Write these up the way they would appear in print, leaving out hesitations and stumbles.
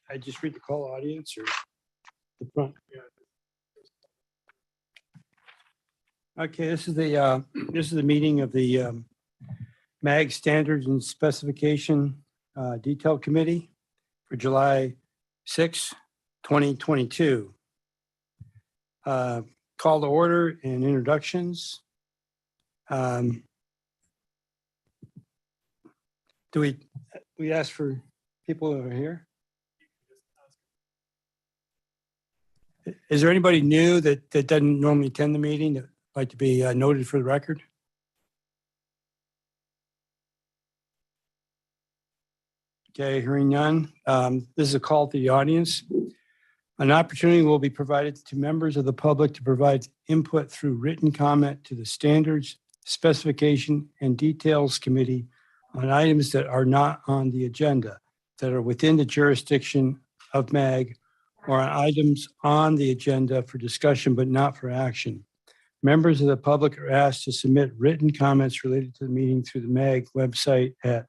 I just read the call audience or the front? Okay, this is the meeting of the MAG Standards and Specification Detail Committee for July 6, 2022. Call to order and introductions. Do we ask for people who are here? Is there anybody new that doesn't normally attend the meeting that would like to be noted for the record? Okay, hearing none. This is a call to the audience. An opportunity will be provided to members of the public to provide input through written comment to the Standards, Specification, and Details Committee on items that are not on the agenda, that are within the jurisdiction of MAG, or on items on the agenda for discussion but not for action. Members of the public are asked to submit written comments related to the meeting through the MAG website at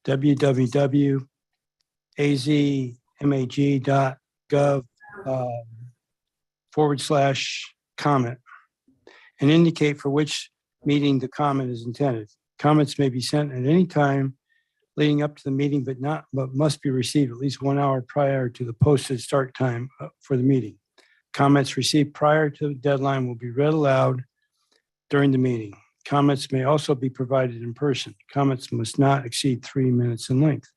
www.azmag.gov /comment and indicate for which meeting the comment is intended. Comments may be sent at any time leading up to the meeting, but must be received at least 1 hour prior to the posted start time for the meeting. Comments received prior to the deadline will be read aloud during the meeting. Comments may also be provided in person. Comments must not exceed 3 minutes in length.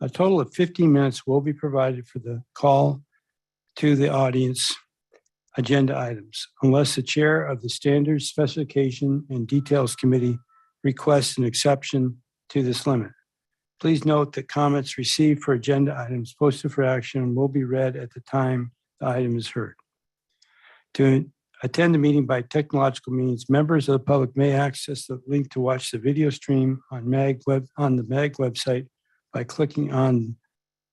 A total of 15 minutes will be provided for the call to the audience agenda items, unless the chair of the Standards, Specification, and Details Committee requests an exception to this limit. Please note that comments received for agenda items posted for action will be read at the time the item is heard. To attend the meeting by technological means, members of the public may access the link to watch the video stream on the MAG website by clicking on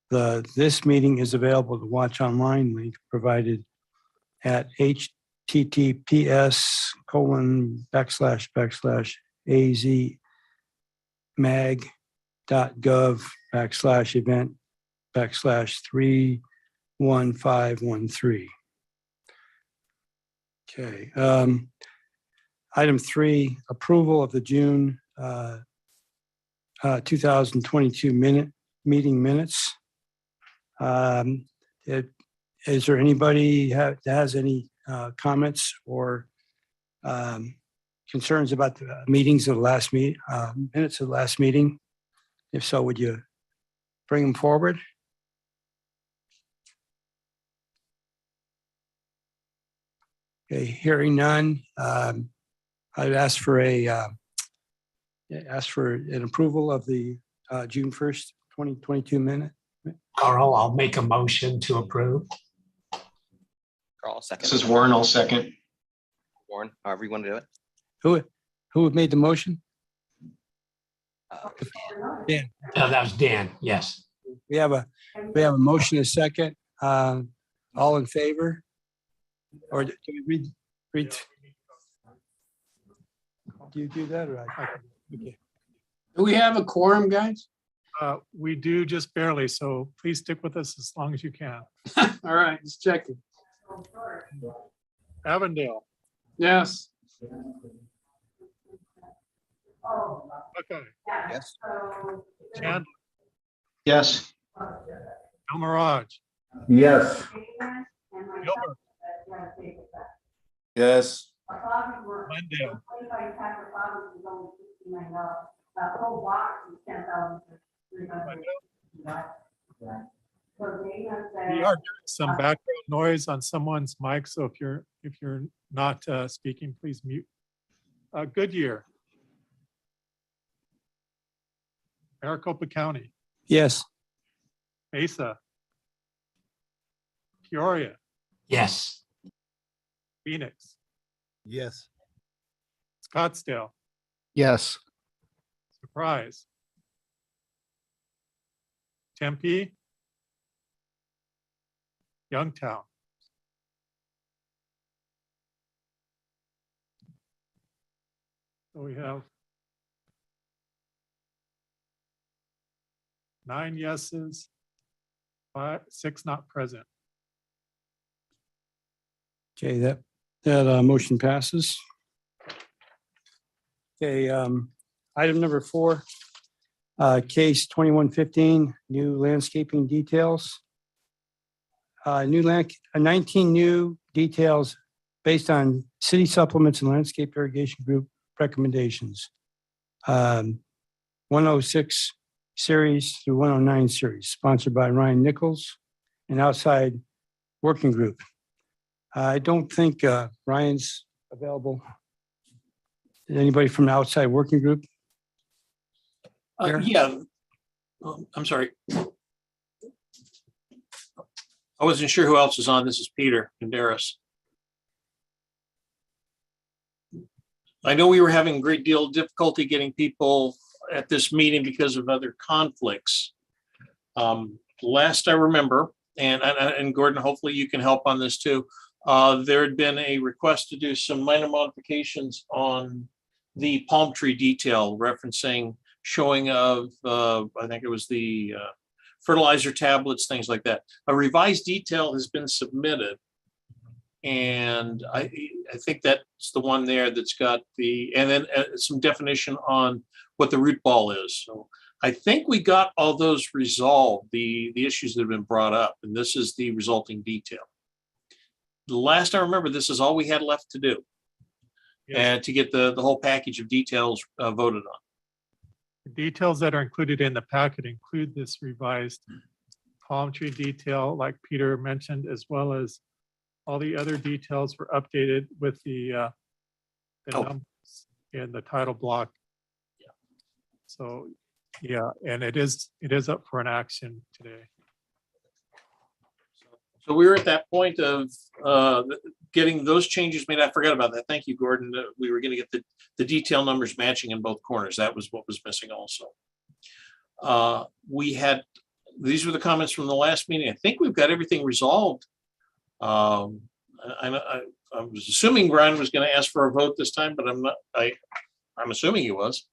the "This meeting is available to watch online" link provided at https://azmag.gov/event/31513. Okay. Item 3, approval of the June 2022 meeting minutes. Is there anybody that has any comments or concerns about the meetings of the last minutes of the last meeting? If so, would you bring them forward? Okay, hearing none, I'd ask for an approval of the June 1st, 2022 minute. Carl, I'll make a motion to approve. Carl, second. This is Warren. I'll second. Warren, however you want to do it. Who had made the motion? Dan. That was Dan, yes. We have a motion, a second. All in favor? Or do we read? Do you do that or I? Okay. Do we have a quorum, guys? We do just barely, so please stick with us as long as you can. All right, just checking. Avondale, Yes. okay, Yes. Chandler, Yes. Elmiraj, Yes. Gilbert, Yes. Glendale, we are hearing some background noise on someone's mic, so if you're not speaking, please mute. Goodyear, Maricopa County, Yes. Mesa, Peoria, Yes. Phoenix, Yes. Scottsdale, Yes. Surprise, Tempe, Youngtown. So we have 9 yeses, 6 not present. Okay, that motion passes. Okay, item number 4, case 2115, new landscaping details. 19 new details based on city supplements and landscape irrigation group recommendations. 106 series through 109 series, sponsored by Ryan Nichols, an outside working group. I don't think Ryan's available. Is anybody from the outside working group? Here? Yeah. I'm sorry. I wasn't sure who else was on. This is Peter Banderas. I know we were having a great deal of difficulty getting people at this meeting because of other conflicts. Last I remember, and Gordon, hopefully you can help on this too. There had been a request to do some minor modifications on the palm tree detail, referencing showing of, I think it was the fertilizer tablets, things like that. A revised detail has been submitted. And I think that's the one there that's got and then some definition on what the root ball is. So I think we got all those resolved, the issues that have been brought up, and this is the resulting detail. The last I remember, this is all we had left to do. And to get the whole package of details voted on. The details that are included in the packet include this revised palm tree detail, like Peter mentioned, as well as all the other details were updated with the numbers in the title block. Yeah. So, yeah, and it is up for an action today. So we were at that point of getting those changes made. I forgot about that. Thank you, Gordon. We were going to get the detail numbers matching in both corners. That was what was missing also. These were the comments from the last meeting. I think we've got everything resolved. I was assuming Brian was going to ask for a vote this time, but I'm not. I'm assuming he was.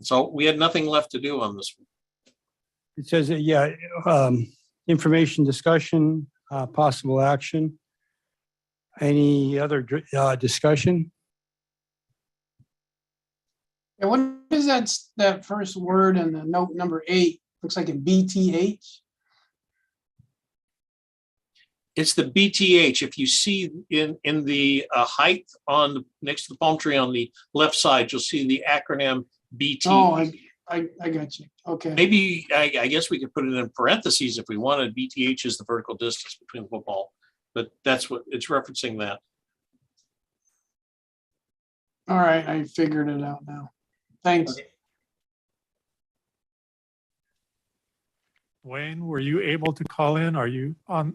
So we had nothing left to do on this one. It says, information discussion, possible action. Any other discussion? And what is that first word in the note number 8? Looks like a BTH. It's the BTH. If you see in the height on next to the palm tree on the left side, you'll see the acronym BT. Oh, I got you. Okay. Maybe I guess we could put it in parentheses if we wanted. BTH is the vertical distance between the football, but that's what it's referencing that. All right, I figured it out now. Thanks. Okay. Wayne, were you able to call in? Are you on?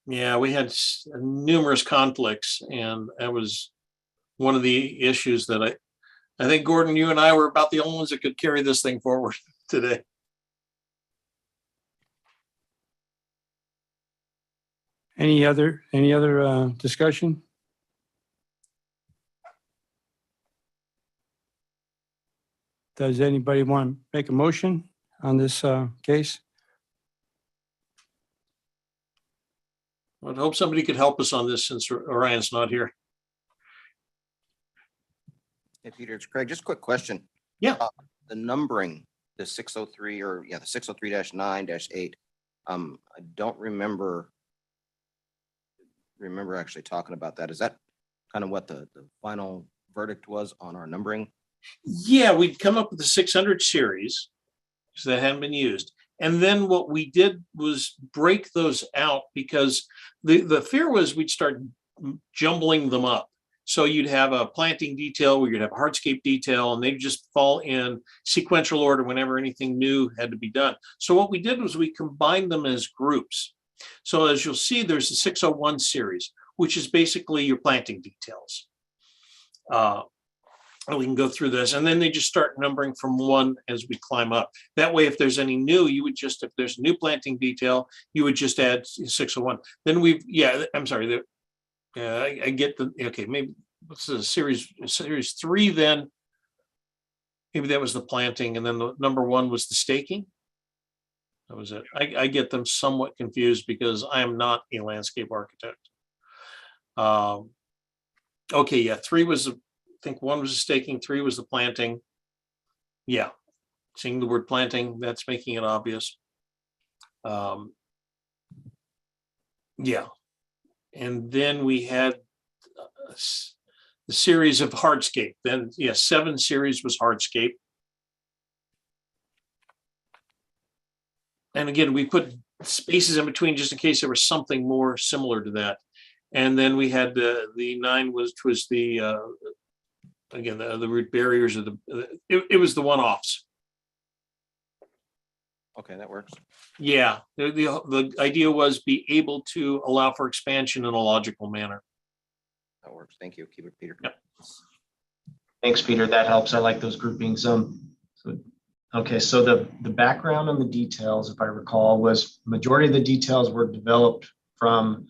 Yeah, we had numerous conflicts, and that was one of the issues that I think, Gordon, you and I were about the only ones that could carry this thing forward today. Any other discussion? Does anybody want to make a motion on this case? I'd hope somebody could help us on this since Orion's not here. Hey, Peter, it's Craig. Just a quick question. Yeah. The numbering, the 603 the 603-9-8. I don't remember actually talking about that. Is that kind of what the final verdict was on our numbering? Yeah, we'd come up with the 600 series because that hadn't been used. And then what we did was break those out because the fear was we'd start jumbling them up. So you'd have a planting detail where you'd have a hardscape detail, and they'd just fall in sequential order whenever anything new had to be done. So what we did was we combined them as groups. So as you'll see, there's the 601 series, which is basically your planting details. And we can go through this, and then they just start numbering from 1 as we climb up. That way, if there's any new, you would just, if there's a new planting detail, you would just add 601. Then I'm sorry, I get the, okay, maybe what's the series 3 then maybe that was the planting, and then the number 1 was the staking. That was it. I get them somewhat confused because I am not a landscape architect. Okay, yeah, 3 was, I think 1 was the staking, 3 was the planting. Yeah, seeing the word planting, that's making it obvious. Yeah, and then we had the series of hardscape. Then, yeah, 7 series was hardscape. And again, we put spaces in between just in case there was something more similar to that. And then we had the 9 was the again the root barriers, or it was the one-offs. Okay, that works. Yeah, the idea was be able to allow for expansion in a logical manner. That works. Thank you. Keep it, Peter. Yep. Thanks, Peter. That helps. I like those groupings. Okay, so the background and the details, if I recall, was majority of the details were developed from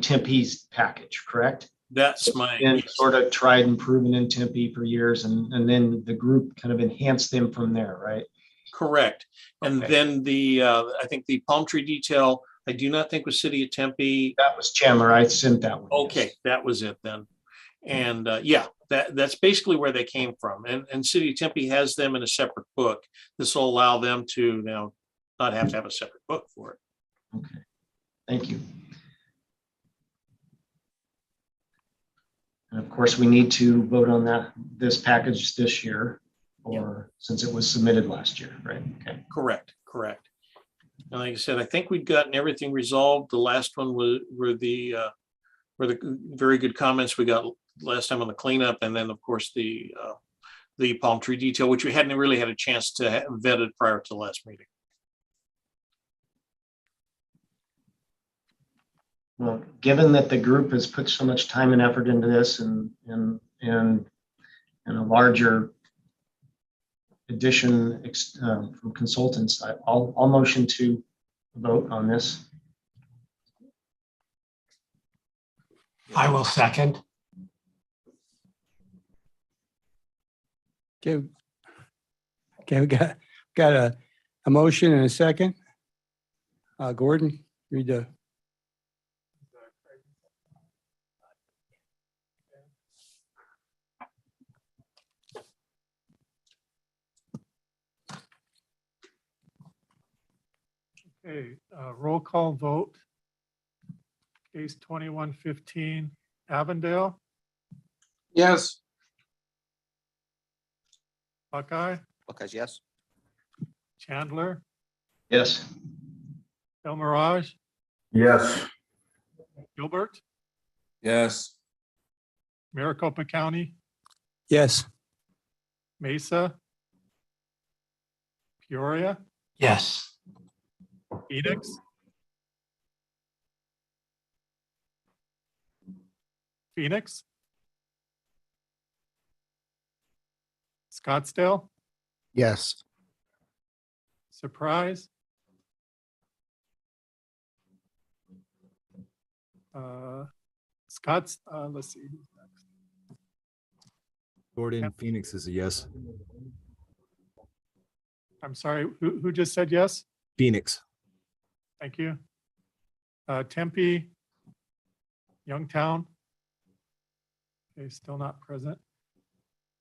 Tempe's package, correct? That's my, And yes, sort of tried and proven in Tempe for years, and then the group kind of enhanced them from there, right? correct. And Okay. then I think the palm tree detail, I do not think was City of Tempe. That was Chandler. I sent that one. Okay, yes. that was it then. And yeah, that's basically where they came from. And City of Tempe has them in a separate book. This will allow them to now not have to have a separate book for it. Okay, thank you. And of course, we need to vote on this package this year, or since it was submitted last year, right? Okay. Correct. And like I said, I think we'd gotten everything resolved. The last one were the very good comments we got last time on the cleanup, and then of course the palm tree detail, which we hadn't really had a chance to have vetted prior to the last meeting. Well, given that the group has put so much time and effort into this, and a larger addition from consultants, I'll motion to vote on this. I will second. Okay, we got a motion and a second. Gordon, read the. Okay, roll call vote. Case 2115, Avondale, Yes. Buckeye, Buckeyes, yes. Chandler, Yes. El Mirage, Yes. Gilbert, Yes. Maricopa County, Yes. Mesa, Peoria, Yes. Phoenix, Scottsdale, Yes. Surprise, let's see. Who's next? Gordon, Phoenix is a yes. I'm sorry, who just said yes? Phoenix. Thank you. Tempe, Youngtown. Okay, still not present.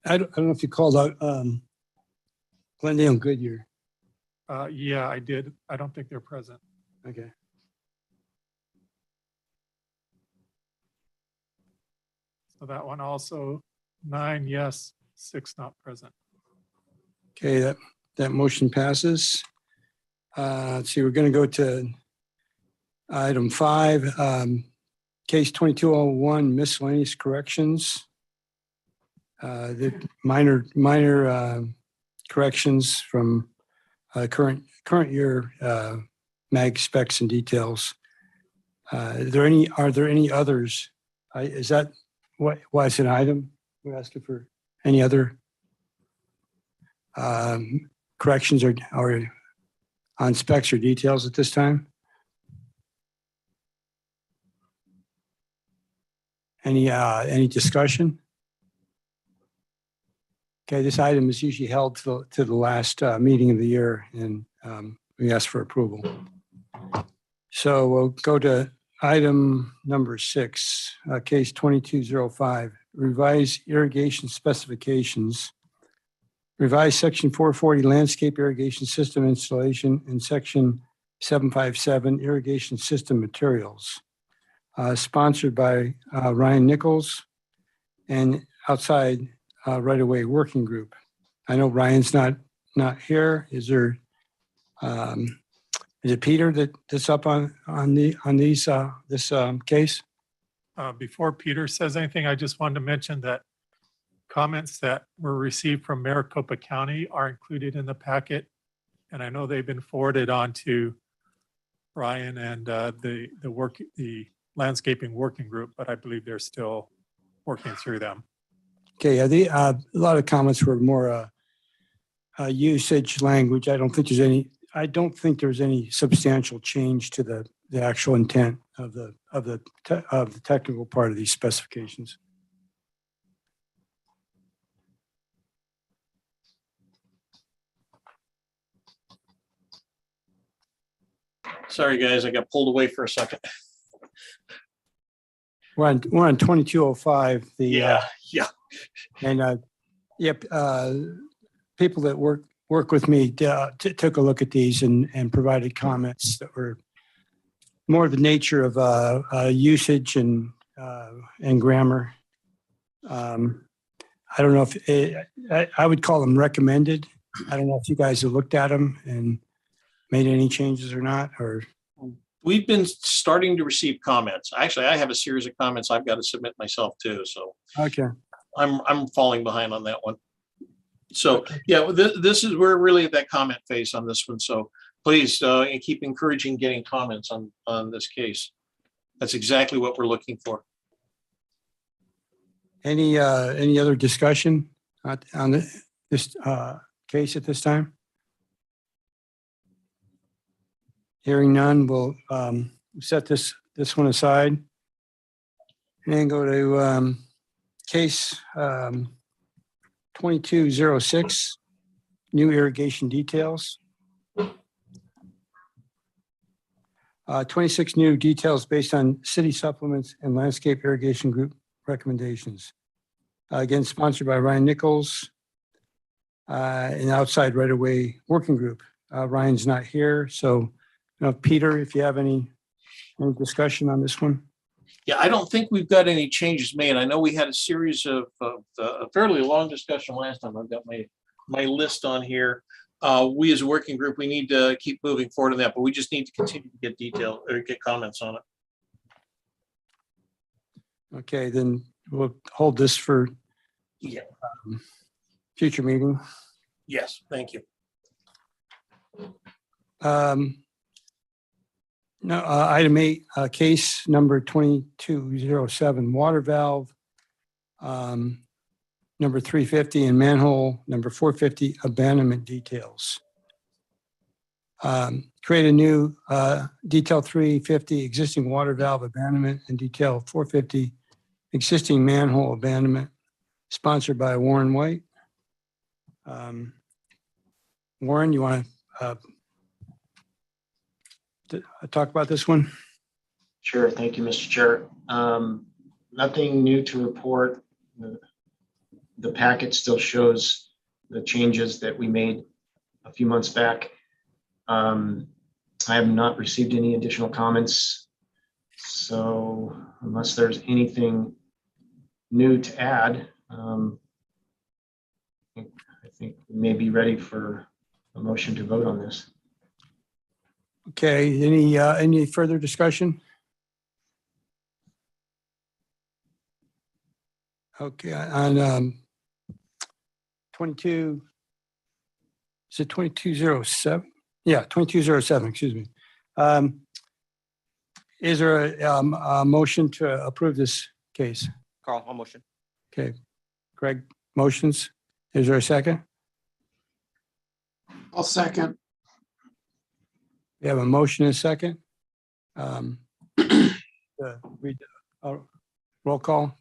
I don't know if you called out Glendale and Goodyear. Yeah, I did. I don't think they're present. Okay. So that one also 9 yes, 6 not present. Okay, that motion passes. Let's see, we're going to go to item 5, case 2201, miscellaneous corrections. The minor corrections from current year mag specs and details. Are there any others? Is that why it's an item? We're asking for any other corrections or on specs or details at this time? Any discussion? Okay, this item is usually held to the last meeting of the year, and we ask for approval. So we'll go to item number 6, case 2205, revise irrigation specifications. Revise section 440 landscape irrigation system installation and section 757 irrigation system materials. Sponsored by Ryan Nichols and outside right-of-way working group. I know Ryan's not here. Is there, is it Peter that's up on these this case? Before Peter says anything, I just wanted to mention that comments that were received from Maricopa County are included in the packet. And I know they've been forwarded on to Brian and the landscaping working group, but I believe they're still working through them. Okay, a lot of comments were more usage language. I don't think there's any substantial change to the actual intent of the technical part of these specifications. Sorry, guys, I got pulled away for a second. We're on 2205. Yeah. And people that work with me took a look at these and provided comments that were more of the nature of usage and grammar. I don't know if I would call them recommended. I don't know if you guys have looked at them and made any changes or not, or. We've been starting to receive comments. Actually, I have a series of comments I've got to submit myself too. So Okay. I'm falling behind on that one. So yeah, we're really at that comment phase on this one. So please keep encouraging getting comments on this case. That's exactly what we're looking for. Any other discussion on this case at this time? Hearing none, we'll set this one aside and go to case 2206, new irrigation details. 26 new details based on city supplements and landscape irrigation group recommendations. Again, sponsored by Ryan Nichols, an outside right-of-way working group. Ryan's not here, so Peter, if you have any discussion on this one. Yeah, I don't think we've got any changes made. I know we had a series of a fairly long discussion last time. I've got my list on here. We as a working group, we need to keep moving forward on that, but we just need to continue to get detail or get comments on it. Okay, then we'll hold this for future meeting. Yes, thank you. No, item 8, case number 2207, water valve, number 350, and manhole number 450, abandonment details. Create a new detail 350, existing water valve abandonment, and detail 450, existing manhole abandonment, sponsored by Warren White. Warren, you want to talk about this one? Sure. Thank you, Mr. Chair. Nothing new to report. The packet still shows the changes that we made a few months back. I have not received any additional comments. So unless there's anything new to add, I think we may be ready for a motion to vote on this. Okay, any further discussion? Okay, on 22, is it 2207? Yeah, 2207, excuse me. Is there a motion to approve this case? Carl, I'll motion. Okay, Greg motions. Is there a second? I'll second. We have a motion and a second. Roll call.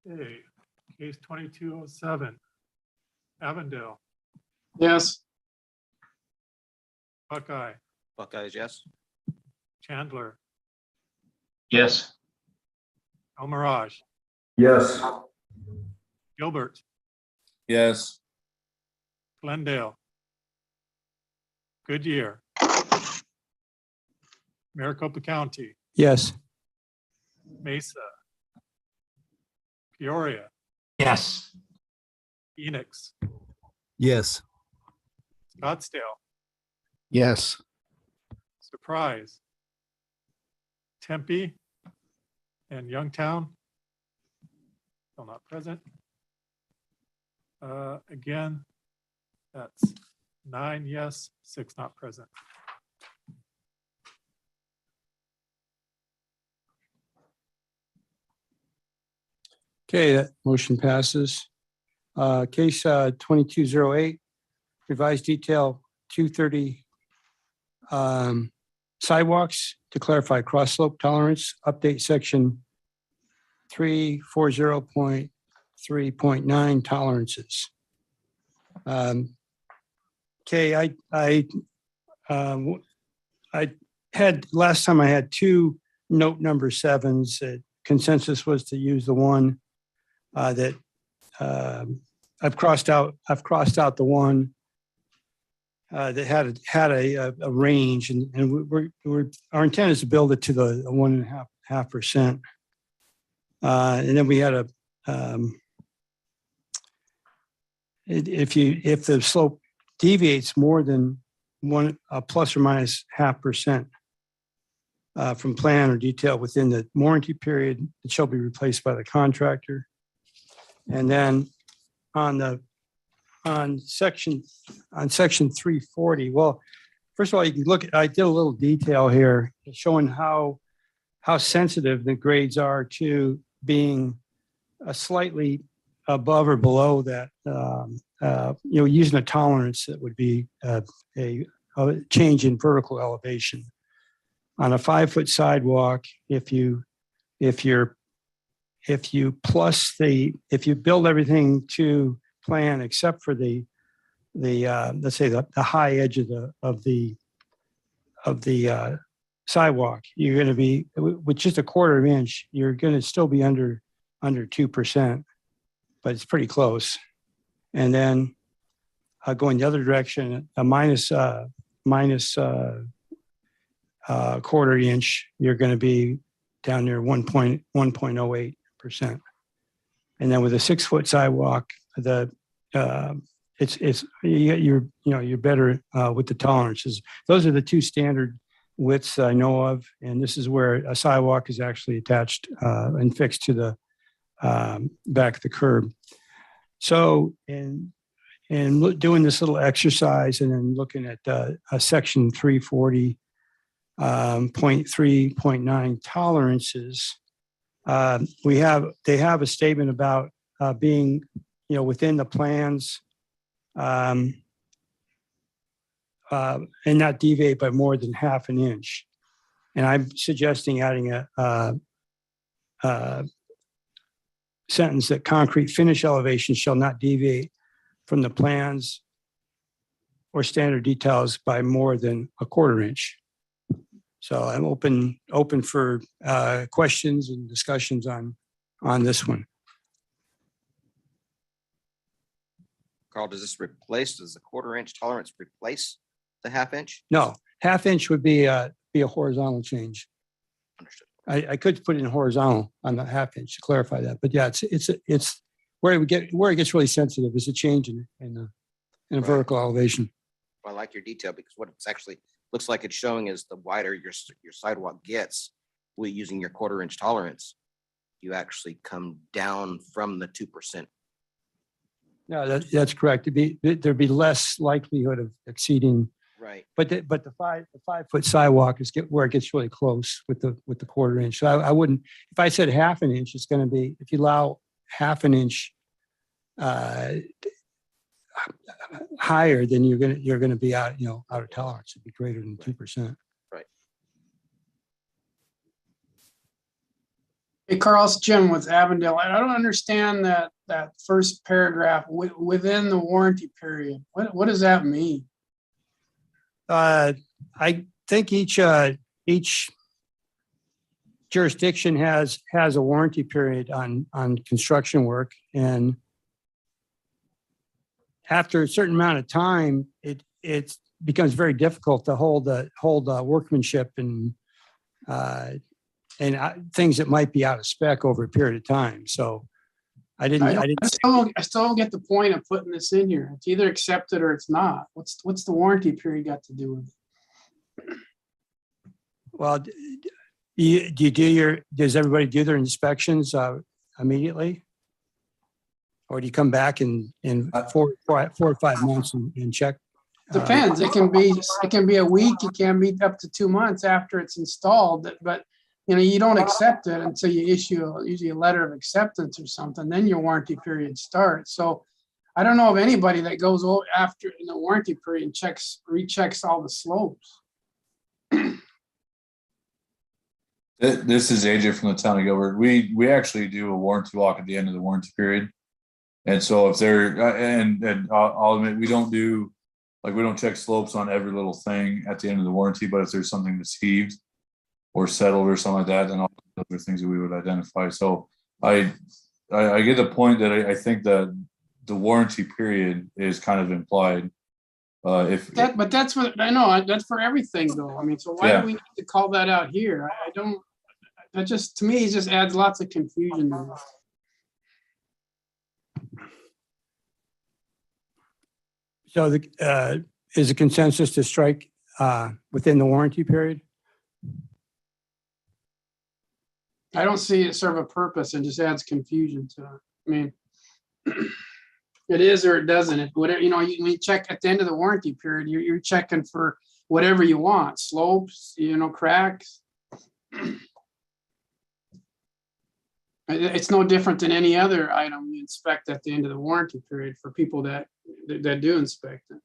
Okay. Case 2207, Avondale, Yes. Buckeye, Buckeyes, yes. Chandler, Yes. El Mirage, Yes. Gilbert, Yes. Glendale, Goodyear, Maricopa County, Yes. Mesa, Peoria, Yes. Phoenix, Yes. Scottsdale, Yes. Surprise, Tempe, and Youngtown. Still not present. Again, that's 9 yes, 6 not present. Okay, that motion passes. Case 2208, revised detail 230 sidewalks to clarify cross slope tolerance, update section 340.3.9 tolerances. Okay, I had, last time I had two note number 7s. Consensus was to use the one that I've crossed out the one that had a range, and our intent is to build it to the 1.5%. And then we had if the slope deviates more than plus or minus 0.5% from plan or detail within the warranty period, it shall be replaced by the contractor. And then on section 340, well, first of all, you can look at, I did a little detail here showing how sensitive the grades are to being slightly above or below that, using a tolerance that would be a change in vertical elevation. On a 5-foot sidewalk, if you build everything to plan except for the let's say the high edge of the sidewalk, you're going to be with just a 1/4 inch. You're going to still be under 2%, but it's pretty close. And then going the other direction, a minus 1/4 inch, you're going to be down near 1.08%. And then with a 6-foot sidewalk, you're better with the tolerances. Those are the two standard widths I know of, and this is where a sidewalk is actually attached and fixed to the back of the curb. So in doing this little exercise and then looking at a section 340.3.9 tolerances, they have a statement about being within the plans and not deviate by more than 1/2 inch. And I'm suggesting adding a sentence that concrete finish elevation shall not deviate from the plans or standard details by more than 1/4 inch. So I'm open for questions and discussions on this one. Carl, does the 1/4 inch tolerance replace the 1/2 inch? No, 1/2 inch would be a horizontal change. Understood. I could put it in horizontal on the 1/2 inch to clarify that, but yeah, it's where it gets really sensitive is a change in a vertical elevation. I like your detail because what it's actually looks like it's showing is the wider your sidewalk gets, using your 1/4 inch tolerance, you actually come down from the 2%. Yeah, that's correct. There'd be less likelihood of exceeding. Right. But the 5-foot sidewalk is where it gets really close with the 1/4 inch. So I wouldn't, if I said 1/2 inch, it's going to be, if you allow 1/2 inch higher, then you're going to be out of tolerance. It'd be greater than 2%. Right. Hey, Carl, it's Jim with Avondale. I don't understand that first paragraph within the warranty period. What does that mean? I think each jurisdiction has a warranty period on construction work, and after a certain amount of time, it becomes very difficult to hold workmanship and things that might be out of spec over a period of time. So I still don't get the point of putting this in here. It's either accepted or it's not. What's the warranty period got to do with it? Well, does everybody do their inspections immediately? Or do you come back in 4 or 5 months and check? Depends. It can be a week. It can be up to 2 months after it's installed, but you don't accept it until you issue usually a letter of acceptance or something, then your warranty period starts. So I don't know of anybody that goes after in the warranty period and rechecks all the slopes. This is AJ from the town of Gilbert. We actually do a warranty walk at the end of the warranty period. And so if they're, and I'll admit, we don't check slopes on every little thing at the end of the warranty, but if there's something that's heaved or settled or something like that, then all those are things that we would identify. So I get the point that I think that the warranty period is kind of implied. But that's what I know. That's for everything, though. I mean, so why do we need to call that out here? I don't. That just, to me, it just adds lots of confusion to it. So is a consensus to strike within the warranty period? I don't see it serve a purpose and just adds confusion to it. I mean, it is or it doesn't. It, whatever, when you check at the end of the warranty period, you're checking for whatever you want, slopes, cracks. It's no different than any other item you inspect at the end of the warranty period for people that do inspect it.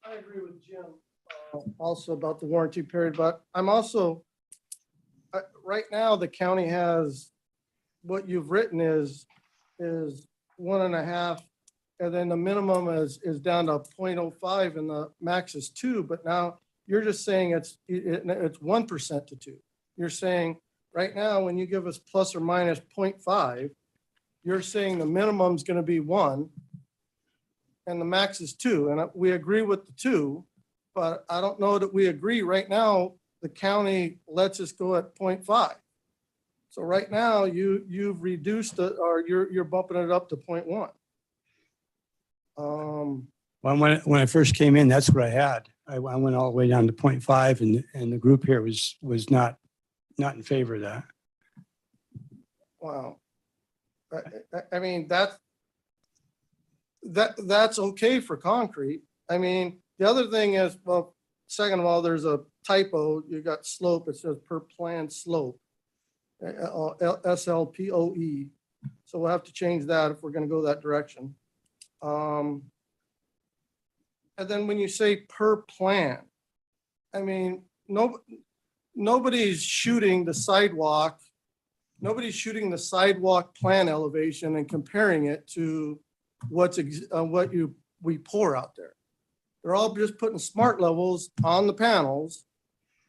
I agree with Jim also about the warranty period, but I'm also, right now, the county has, what you've written is 1.5, and then the minimum is down to 0.05 and the max is 2, but now you're just saying it's 1% to 2. You're saying right now, when you give us plus or minus 0.5, you're saying the minimum is going to be 1 and the max is 2. And we agree with the 2, but I don't know that we agree right now. The county lets us go at 0.5. So right now you've reduced it, or you're bumping it up to 0.1. Well, when I first came in, that's what I had. I went all the way down to 0.5, and the group here was not in favor of that. Wow. I mean, that's okay for concrete. I mean, the other thing is, well, second of all, there's a typo. You got slope. It says per plan slope, SLPOE. So we'll have to change that if we're going to go that direction. And then when you say per plan, I mean, nobody's shooting the sidewalk. Nobody's shooting the sidewalk plan elevation and comparing it to what we pour out there. They're all just putting smart levels on the panels.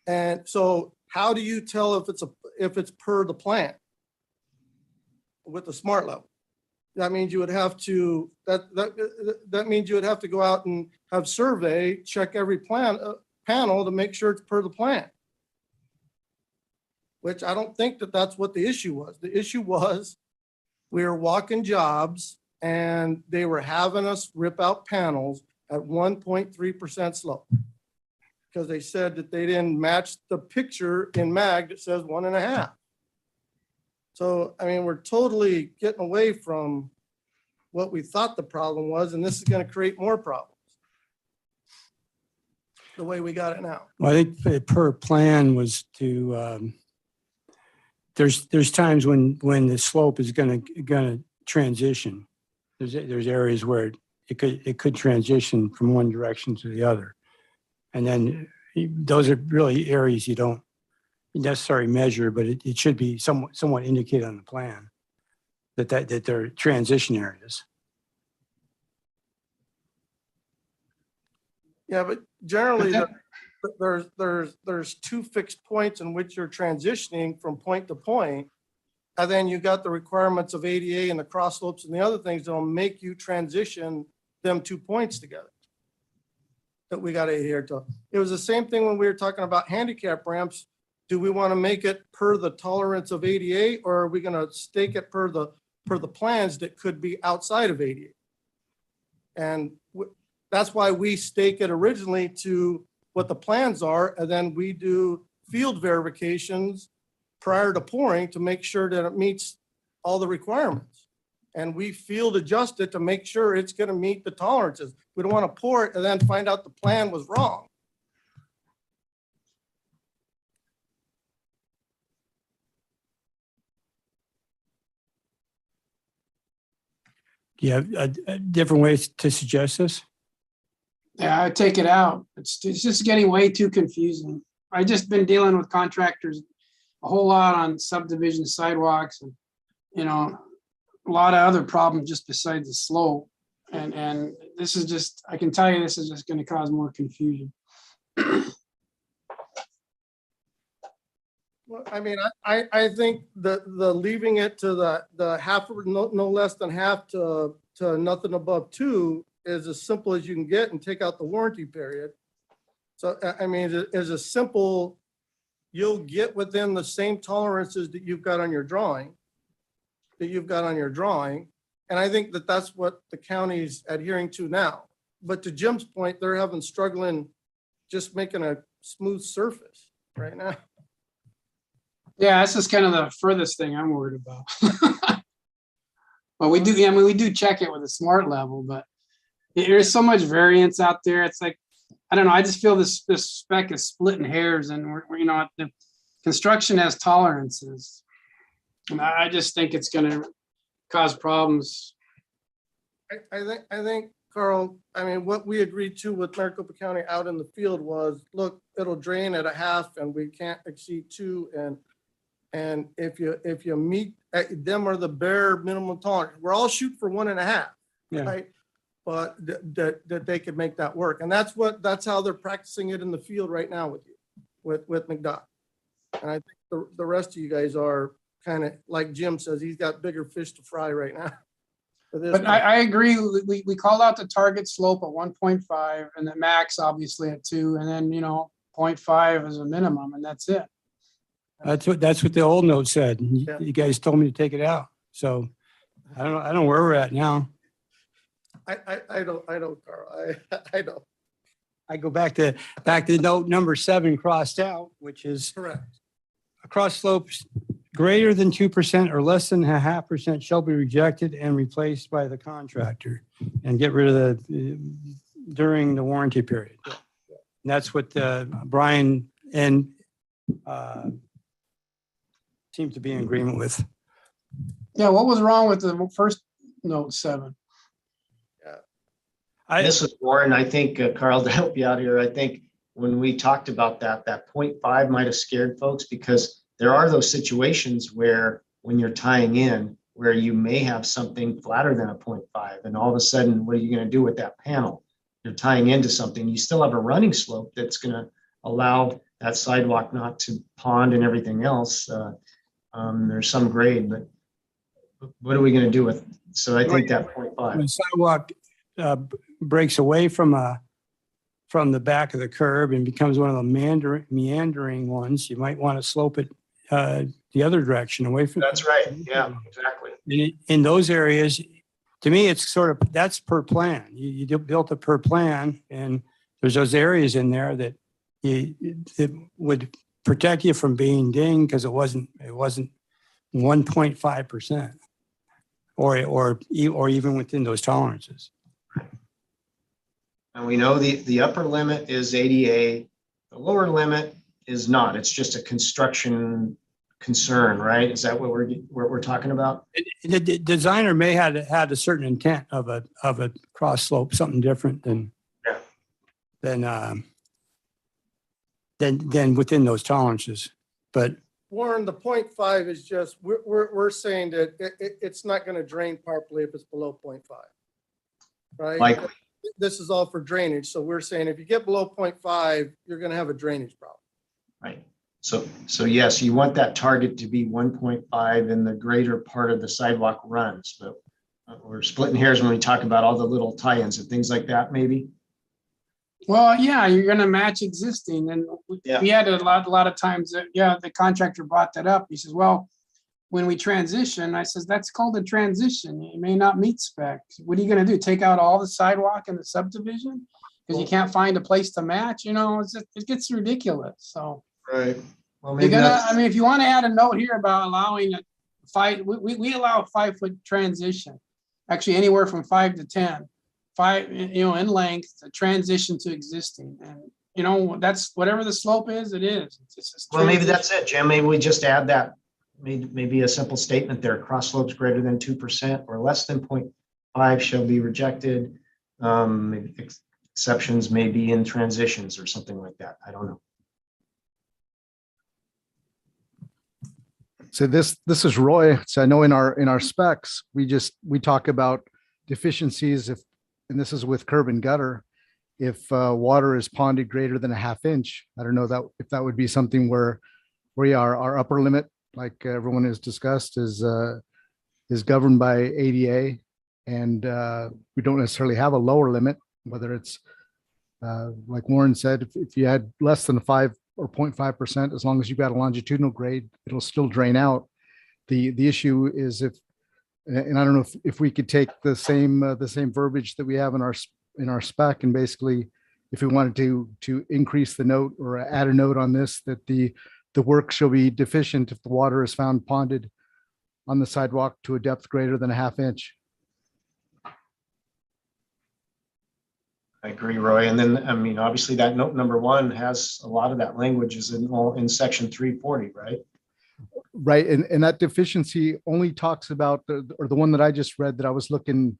And so how do you tell if it's per the plan with the smart level? That means you would have to, that means you would have to go out and have survey, check every panel to make sure it's per the plan. Which I don't think that's what the issue was. The issue was we were walking jobs and they were having us rip out panels at 1.3% slope because they said that they didn't match the picture in MAG that says 1.5. So, I mean, we're totally getting away from what we thought the problem was, and this is going to create more problems the way we got it now. Well, I think per plan was to, there's times when the slope is going to transition. There's areas where it could transition from one direction to the other. And then those are really areas you don't necessarily measure, but it should be somewhat indicated on the plan that they're transition areas. Yeah, but generally, But there's two fixed points in which you're transitioning from point to point. And then you got the requirements of ADA and the cross slopes and the other things that'll make you transition them 2 points together that we got to adhere to. It was the same thing when we were talking about handicap ramps. Do we want to make it per the tolerance of ADA, or are we going to stake it per the plans that could be outside of ADA? And that's why we stake it originally to what the plans are, and then we do field verifications prior to pouring to make sure that it meets all the requirements. And we field adjust it to make sure it's going to meet the tolerances. We don't want to pour it and then find out the plan was wrong. Do you have a different ways to suggest this? Yeah, I take it out. It's just getting way too confusing. I just been dealing with contractors a whole lot on subdivision sidewalks and, you know, a lot of other problems just besides the slope. And this is just, I can tell you, this is just going to cause more confusion. Well, I mean, I think the leaving it to the half, no less than half to nothing above 2 is as simple as you can get, and take out the warranty period. So, I mean, it is a simple, you'll get within the same tolerances that you've got on your drawing, And I think that that's what the county's adhering to now. But to Jim's point, they're struggling just making a smooth surface right now. Yeah, that's just kind of the furthest thing I'm worried about. Well, we do, I mean, we do check it with a smart level, but there's so much variance out there. It's like, I don't know, I just feel this spec is splitting hairs, and we're you know, the construction has tolerances. And I just think it's gonna cause problems. I think, Carl, I mean, what we agreed to with Maricopa County out in the field was, look, it'll drain at a half and we can't exceed 2. And if you meet them are the bare minimum tolerance, we're all shooting for 1.5, Yeah. right? But that they could make that work. And that's how they're practicing it in the field right now with you, with McDodd. And I think the rest of you guys are kind of, like Jim says, he's got bigger fish to fry right now. But I agree, we call out the target slope at 1.5 and the max obviously at 2, and then, you know, 0.5 is a minimum, and that's it. That's what the old note said. Yeah. You guys told me to take it out. So I don't know where we're at now. I don't, Carl. I don't. I go back to note number 7 crossed out, which is Correct. across slopes greater than 2% or less than 0.5% shall be rejected and replaced by the contractor, and get rid of during the warranty period. And that's what Brian and seems to be in agreement with. Yeah, what was wrong with the first note 7? This is Warren. I think, Carl, to help you out here, I think when we talked about that 0.5 might have scared folks, because there are those situations where when you're tying in, where you may have something flatter than a 0.5, and all of a sudden, what are you going to do with that panel? You're tying into something. You still have a running slope that's going to allow that sidewalk not to pond and everything else. There's some grade, but what are we going to do with? So I think that 0.5. When the sidewalk breaks away from the back of the curb and becomes one of the meandering ones, you might want to slope it the other direction away from. That's right. Yeah, exactly. In those areas, to me, it's sort of, that's per plan. You built it per plan, and there's those areas in there that it would protect you from being dinged because it wasn't 1.5%, or even within those tolerances. And we know the upper limit is ADA, the lower limit is not. It's just a construction concern, right? Is that what we're talking about? The designer may have had a certain intent of a cross slope, something different than then within those tolerances. But Warren, the 0.5 is just, we're saying that it's not gonna drain properly if it's below 0.5. Right? Likely. This is all for drainage. So we're saying if you get below 0.5, you're gonna have a drainage problem. Right. So yes, you want that target to be 1.5 in the greater part of the sidewalk runs, but we're splitting hairs when we talk about all the little tie-ins and things like that, maybe. Well, yeah, you're gonna match existing, and Yeah. we had a lot of times that, yeah, the contractor brought that up. He says, well, when we transition, I says, that's called a transition. It may not meet spec. What are you gonna do? Take out all the sidewalk in the subdivision? Because you can't find a place to match, you know, it gets ridiculous, so. Right. Well, You're maybe gonna, that's, I mean, if you want to add a note here about allowing we allow a 5-foot transition. Actually, anywhere from 5 to 10, 5, you know, in length, to transition to existing. And, you know, that's whatever the slope is, it is. It's just well, maybe transition. that's it, Jim. Maybe we just add that, maybe a simple statement there, cross slopes greater than 2% or less than 0.5 shall be rejected. Maybe exceptions may be in transitions or something like that. I don't know. So this is Roy. So I know in our specs, we talk about deficiencies and this is with curb and gutter. If water is ponded greater than a 1/2 inch, I don't know if that would be something where our upper limit, like everyone has discussed, is governed by ADA, and we don't necessarily have a lower limit, whether it's like Warren said, if you had less than 5 or 0.5%, as long as you've got a longitudinal grade, it'll still drain out. The issue is and I don't know if we could take the same verbiage that we have in our spec, and basically, if we wanted to increase the note or add a note on this, that the work shall be deficient if the water is found ponded on the sidewalk to a depth greater than a 1/2 inch. I agree, Roy. And then, I mean, obviously that note number 1 has a lot of that language is in section 340, right? Right, and that deficiency only talks about the one that I just read that I was looking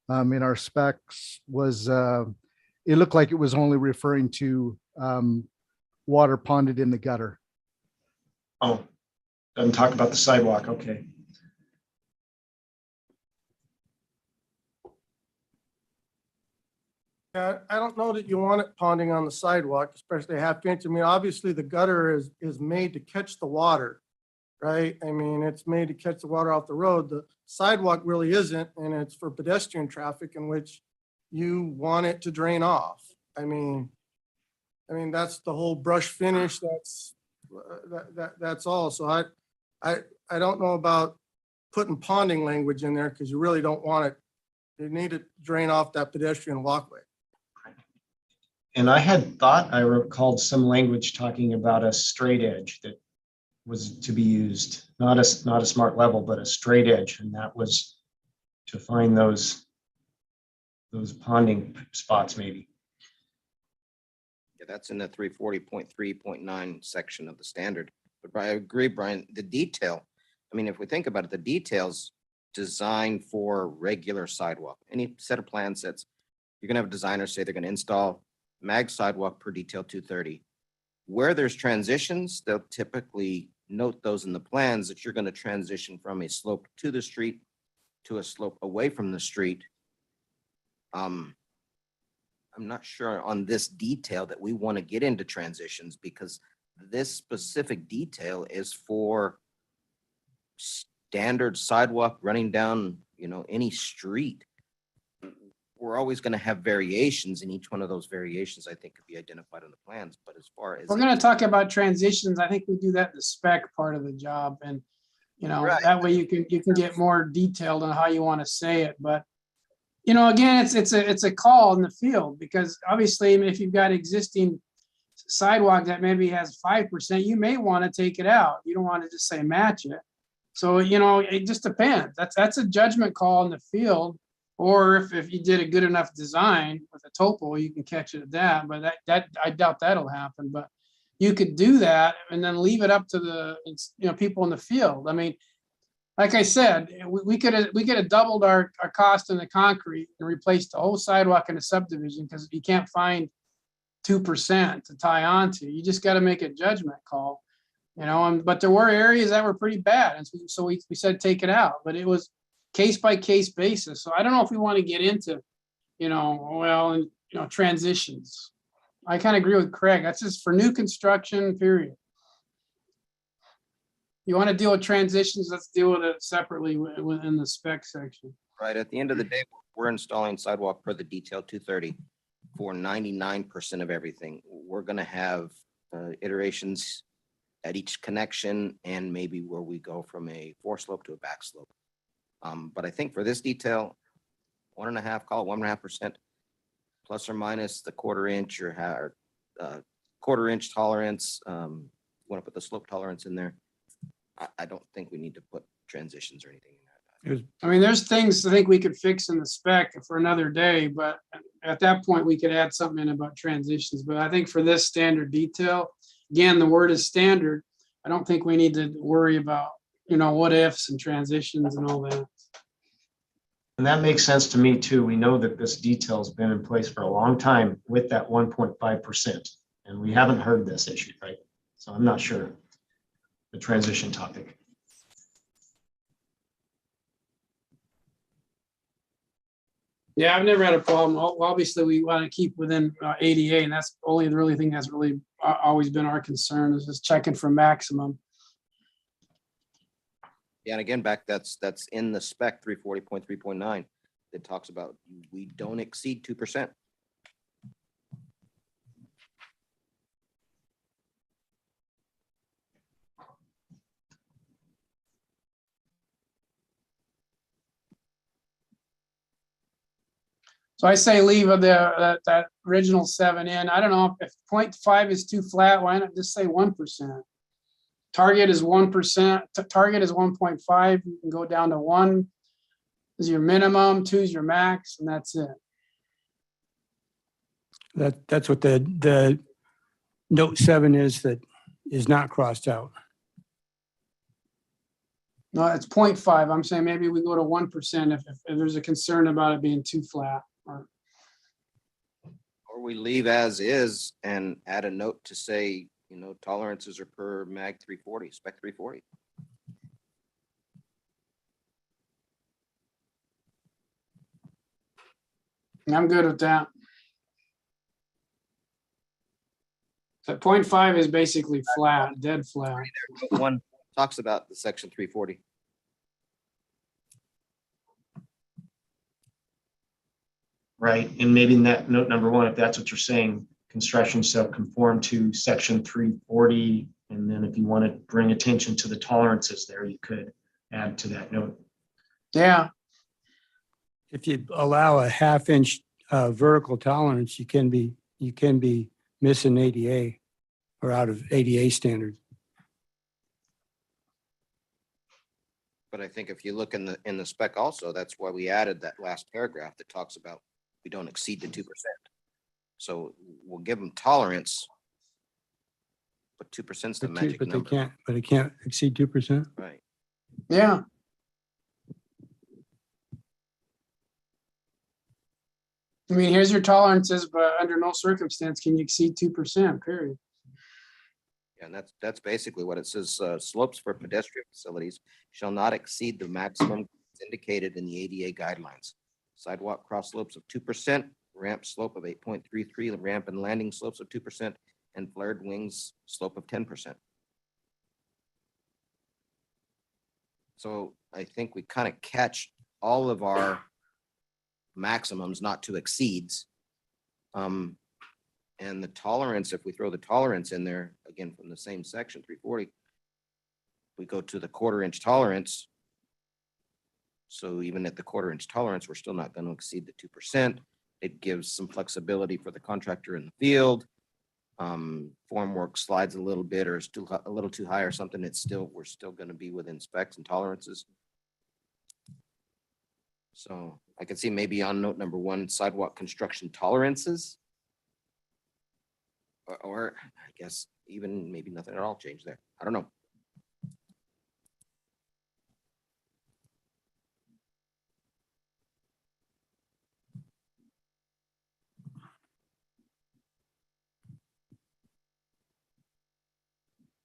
in our specs was it looked like it was only referring to water ponded in the gutter. Oh, doesn't talk about the sidewalk. Okay. Yeah, I don't know that you want it ponding on the sidewalk, especially a 1/2 inch. I mean, obviously the gutter is made to catch the water, right? I mean, it's made to catch the water off the road. The sidewalk really isn't, and it's for pedestrian traffic in which you want it to drain off. I mean, that's the whole brush finish. That's all. So I don't know about putting ponding language in there because you really don't want it. You need to drain off that pedestrian walkway. And I had thought I recalled some language talking about a straight edge that was to be used, not a smart level, but a straight edge. And that was to find those ponding spots maybe. Yeah, that's in the 340.3.9 section of the standard. But I agree, Brian, the detail, I mean, if we think about it, the details designed for regular sidewalk, any set of plan sets, you're gonna have a designer say they're gonna install mag sidewalk per detail 230. Where there's transitions, they'll typically note those in the plans that you're gonna transition from a slope to the street to a slope away from the street. I'm not sure on this detail that we want to get into transitions because this specific detail is for standard sidewalk running down, any street. We're always going to have variations, and each one of those variations, I think, could be identified in the plans. But as far as We're going to talk about transitions. I think we do that in the spec part of the job, and Right. that way you can get more detailed on how you want to say it. But again, it's a call in the field, because obviously if you've got existing sidewalk that maybe has 5%, you may want to take it out. You don't want to just say match it. So it just depends. That's a judgment call in the field. Or if you did a good enough design with a topo, you can catch it at that. But that I doubt that'll happen. But you could do that and then leave it up to the people in the field. I mean, like I said, we could have doubled our cost in the concrete and replaced the whole sidewalk in the subdivision because you can't find 2% to tie onto. You just got to make a judgment call, you know, but there were areas that were pretty bad. And so we said, take it out, but it was case by case basis. So I don't know if we want to get into, and transitions. I kind of agree with Craig. That's just for new construction, period. You want to deal with transitions, let's deal with it separately within the spec section. Right, at the end of the day, we're installing sidewalk per the detail 230 for 99% of everything. We're gonna have iterations at each connection and maybe where we go from a foreslope to a back slope. But I think for this detail, 1.5, call it 1.5%, plus or minus the quarter-inch or quarter-inch tolerance. Want to put the slope tolerance in there? I don't think we need to put transitions or anything in there. I mean, there's things I think we could fix in the spec for another day, but at that point, we could add something in about transitions. But I think for this standard detail, again, the word is standard. I don't think we need to worry about, what ifs and transitions and all that. And that makes sense to me too. We know that this detail's been in place for a long time with that 1.5%, and we haven't heard this issue, right? So I'm not sure the transition topic. Yeah, I've never had a problem. Obviously, we want to keep within ADA, and that's only the really thing that's really always been our concern is just checking for maximum. Yeah, and again, that's in the spec 340.3.9 that talks about we don't exceed 2%. So I say leave that original 7 in. I don't know if 0.5 is too flat. Why not just say 1%? Target is 1%. Target is 1.5. You can go down to 1 is your minimum, 2 is your max, and that's it. That's what the note 7 is that is not crossed out. No, it's 0.5. I'm saying maybe we go to 1% if there's a concern about it being too flat. Or we leave as is and add a note to say, tolerances are per mag 340, spec 340. I'm good with that. So 0.5 is basically flat, dead flat. One talks about the section 340. Right, and maybe in that note number 1, if that's what you're saying, construction shall conform to section 340. And then if you want to bring attention to the tolerances there, you could add to that note. Yeah, If you allow a 1/2 inch vertical tolerance, you can be missing ADA or out of ADA standards. But I think if you look in the spec also, that's why we added that last paragraph that talks about we don't exceed the 2%. So we'll give them tolerance, but 2% is the magic number. But it can't exceed 2%. Right. yeah. I mean, here's your tolerances, but under no circumstance can you exceed 2%, period. Yeah, and that's basically what it says. Slopes for pedestrian facilities shall not exceed the maximum indicated in the ADA guidelines. Sidewalk cross slopes of 2%, ramp slope of 8.33, ramp and landing slopes of 2%, and flared wings slope of 10%. So I think we kind of catch all of our maximums not to exceeds. And the tolerance, if we throw the tolerance in there, again, from the same section, 340, we go to the 1/4 inch tolerance. So even at the 1/4 inch tolerance, we're still not going to exceed the 2%. It gives some flexibility for the contractor in the field. Formwork slides a little bit or is a little too high or something. We're still going to be within specs and tolerances. So I can see maybe on note number 1, sidewalk construction tolerances. Or I guess even maybe nothing at all changed there. I don't know.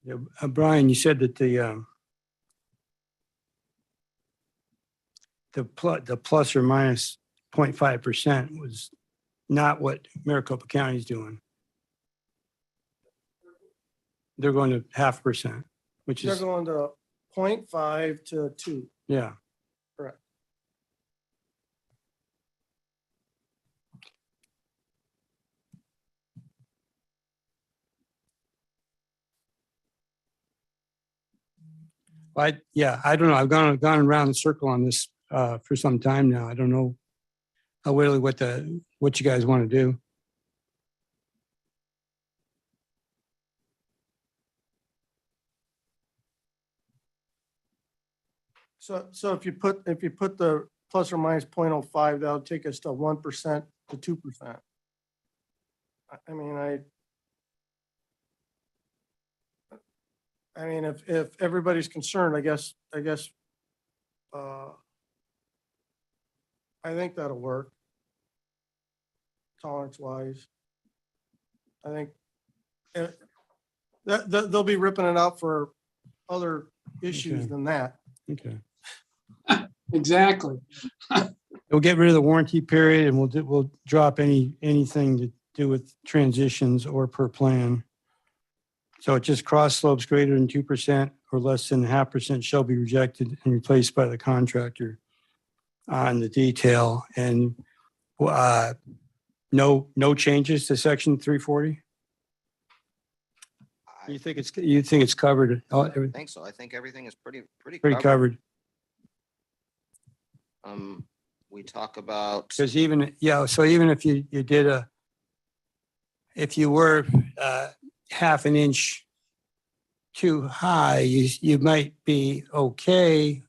Yeah, Brian, you said that the plus or minus 0.5% was not what Maricopa County is doing. They're going to 0.5%, which They're is, going to 0.5 to 2. yeah. Correct. Yeah, I don't know. I've gone around the circle on this for some time now. I don't know really what you guys want to do. So if you put the plus or minus 0.05, that'll take us to 1% to 2%. I mean, if everybody's concerned, I guess, I think that'll work. Tolerance wise. I think they'll be ripping it out for other issues Okay. than that. Okay. Exactly. We'll get rid of the warranty period and we'll drop anything to do with transitions or per plan. So it just cross slopes greater than 2% or less than 0.5% shall be rejected and replaced by the contractor on the detail. And no changes to section 340? You think it's covered? I think so. I think everything is pretty Pretty covered. We talk about, Because so even if you did if you were 1/2 inch too high, you might be okay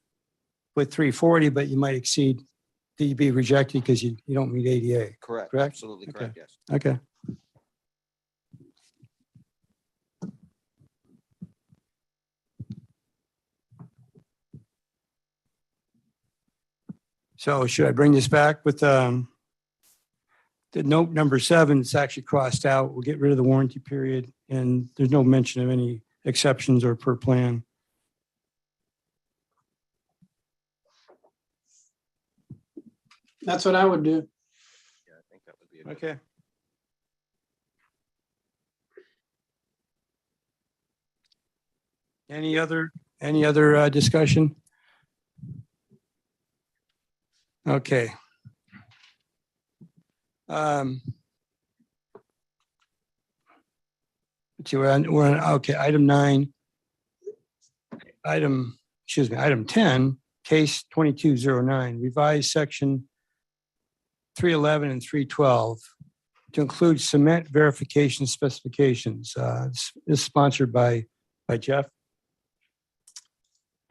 with 340, but you might exceed, you'd be rejected because you don't meet ADA. correct, correct? absolutely Okay. correct, yes. Okay. So should I bring this back with the note number 7? It's actually crossed out. We'll get rid of the warranty period and there's no mention of any exceptions or per plan. That's what I would do. Yeah, I think that would be a good. Okay. Any other discussion? Okay. Let's see, we're on, okay, item 9. Item 10, case 2209, revised section 311 and 312 to include cement verification specifications. This is sponsored by Jeff.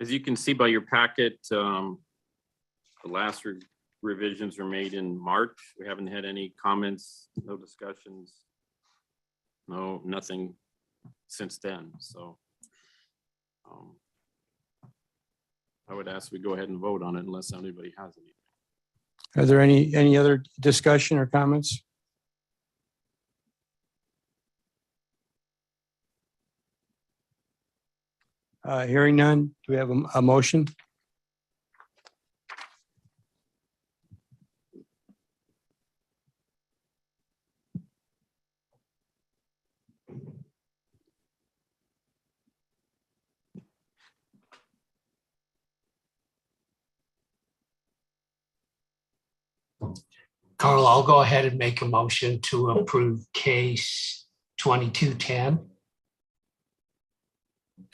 As you can see by your packet, the last revisions were made in March. We haven't had any comments, no discussions, nothing since then. So I would ask we go ahead and vote on it unless anybody has any. Are there any other discussion or comments? Hearing none, do we have a motion? Carl, I'll go ahead and make a motion to approve case 2210.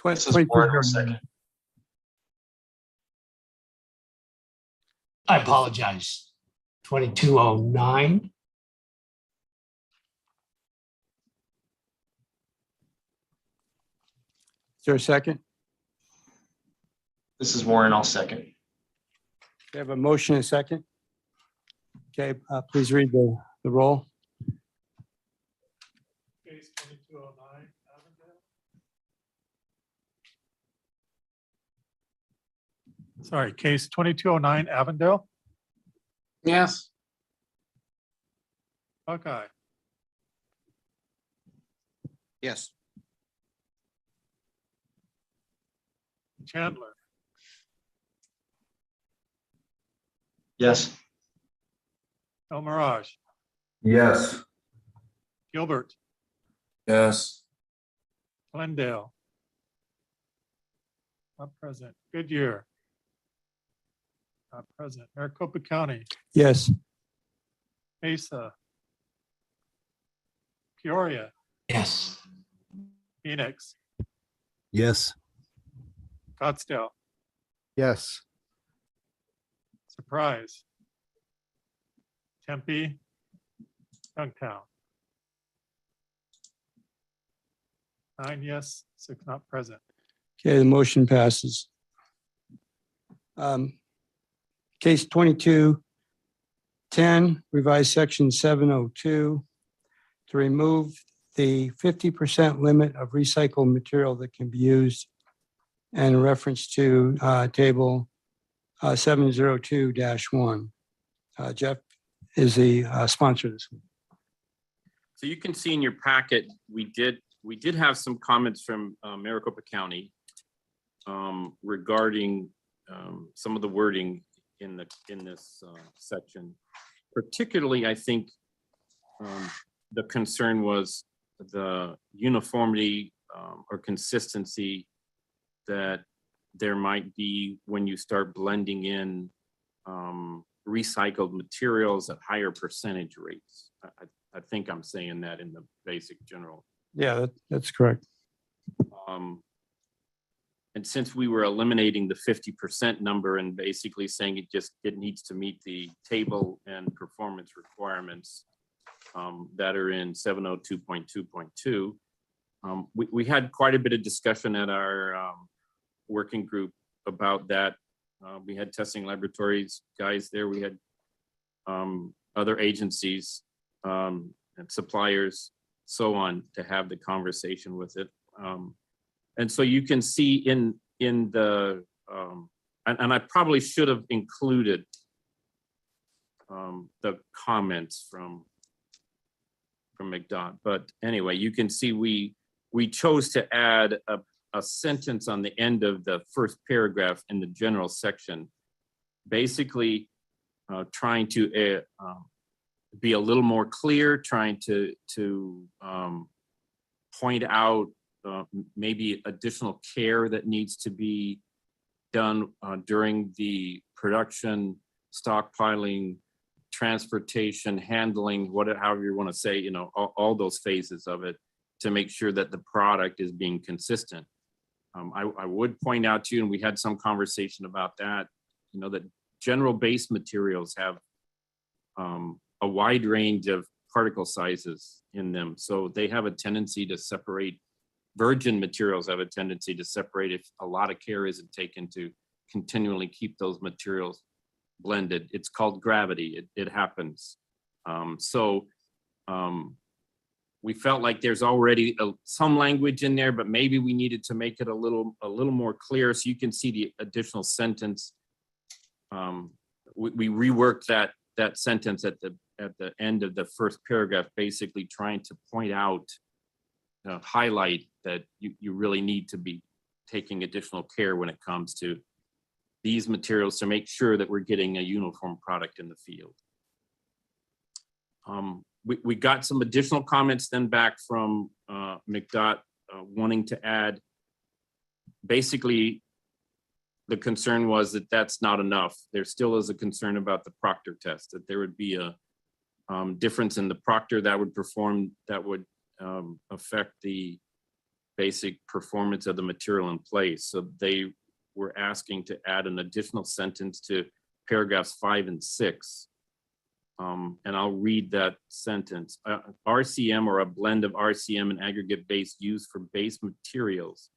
This is Warren, I'll second. I apologize. 2209. Is there a second? This is Warren, I'll second. We have a motion and a second. Okay, please read the roll. Case 2209, Avondale. Sorry, case 2209, Avondale. Yes. Okay. Yes, Chandler, Yes. El Mirage, Yes. Gilbert, Yes. Glendale. Not present. Goodyear. Not present. Maricopa County, Yes. Mesa. Peoria, Yes. Phoenix, Yes. Scottsdale, Yes. Surprise. Tempe, Youngtown. 9 yes, 6 not present. Okay, the motion passes. Case 2210, revised section 702 to remove the 50% limit of recycled material that can be used and reference to table 702-1. Jeff is the sponsor of this one. So you can see in your packet, we did have some comments from Maricopa County regarding some of the wording in this section. Particularly, I think the concern was the uniformity or consistency that there might be when you start blending in recycled materials at higher percentage rates. I think I'm saying that in the basic general. Yeah, that's correct. And since we were eliminating the 50% number and basically saying it needs to meet the table and performance requirements that are in 702.2.2, we had quite a bit of discussion at our working group about that. We had testing laboratories guys there. We had other agencies and suppliers, so on, to have the conversation with it. And so you can see in the, and I probably should have included the comments from McDonald, but anyway, you can see we chose to add a sentence on the end of the first paragraph in the general section, basically trying to be a little more clear, trying to point out maybe additional care that needs to be done during the production, stockpiling, transportation, handling, however you want to say, all those phases of it, to make sure that the product is being consistent. I would point out to you, and we had some conversation about that, that general base materials have a wide range of particle sizes in them. So they have a tendency to separate. Virgin materials have a tendency to separate if a lot of care isn't taken to continually keep those materials blended. It's called gravity. It happens. We felt like there's already some language in there, but maybe we needed to make it a little more clear, so you can see the additional sentence. We reworked that sentence at the end of the first paragraph, basically trying to point out, highlight that you really need to be taking additional care when it comes to these materials to make sure that we're getting a uniform product in the field. We got some additional comments then back from McDOT wanting to add, basically the concern was that that's not enough. There still is a concern about the Proctor test, that there would be a difference in the Proctor that would perform, that would affect the basic performance of the material in place. So they were asking to add an additional sentence to paragraphs 5 and 6. And I'll read that sentence. RCM, or a blend of RCM and aggregate base used for base materials,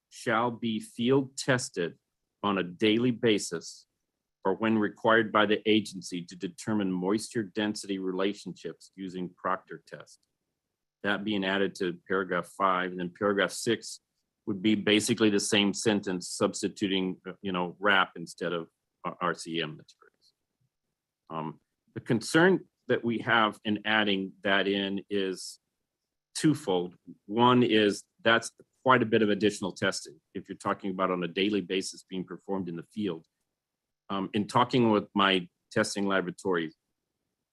shall be field tested on a daily basis or when required by the agency to determine moisture density relationships using Proctor test. That being added to paragraph 5, and then paragraph 6 would be basically the same sentence, substituting, RAP instead of RCM materials. The concern that we have in adding that in is twofold. One is that's quite a bit of additional testing if you're talking about on a daily basis being performed in the field. In talking with my testing laboratory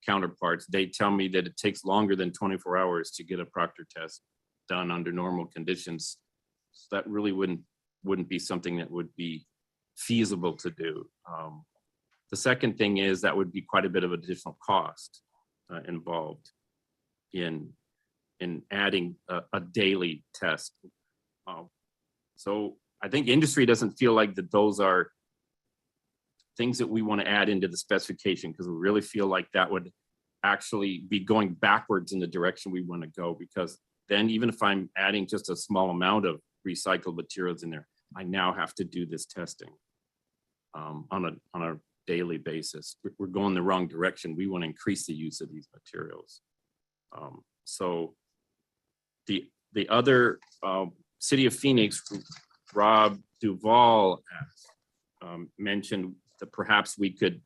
counterparts, they tell me that it takes longer than 24 hours to get a proctor test done under normal conditions. So that really wouldn't be something that would be feasible to do. The second thing is that would be quite a bit of additional cost involved in adding a daily test. So I think industry doesn't feel like that those are things that we want to add into the specification, because we really feel like that would actually be going backwards in the direction we want to go, because then even if I'm adding just a small amount of recycled materials in there, I now have to do this testing on a daily basis. We're going the wrong direction. We want to increase the use of these materials. So the other City of Phoenix, Rob Duvall mentioned that perhaps we could,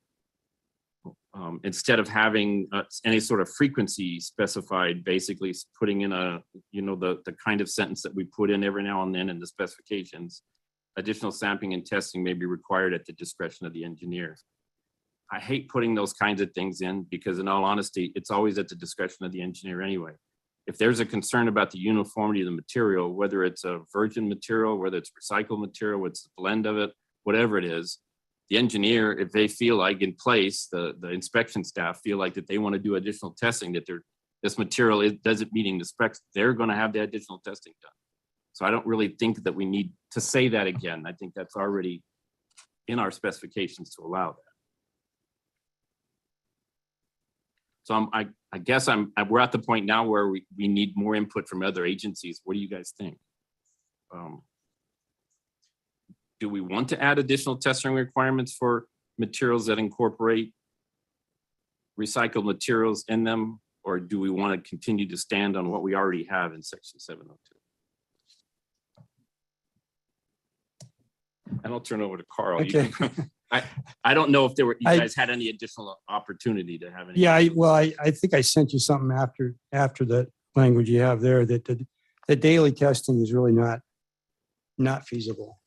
instead of having any sort of frequency specified, basically putting in the kind of sentence that we put in every now and then in the specifications, additional sampling and testing may be required at the discretion of the engineer. I hate putting those kinds of things in, because in all honesty, it's always at the discretion of the engineer anyway. If there's a concern about the uniformity of the material, whether it's a virgin material, whether it's recycled material, what's the blend of it, whatever it is, the engineer, if they feel like in place, the inspection staff feel like that they want to do additional testing, that this material doesn't meeting the specs, they're going to have the additional testing done. So I don't really think that we need to say that again. I think that's already in our specifications to allow that. So I guess we're at the point now where we need more input from other agencies. What do you guys think? Do we want to add additional testing requirements for materials that incorporate recycled materials in them, or do we want to continue to stand on what we already have in section 702? And I'll turn over to Carl. Okay. I don't know if you guys had any additional opportunity to have any. Yeah, I think I sent you something after the language you have there, that the daily testing is really not feasible.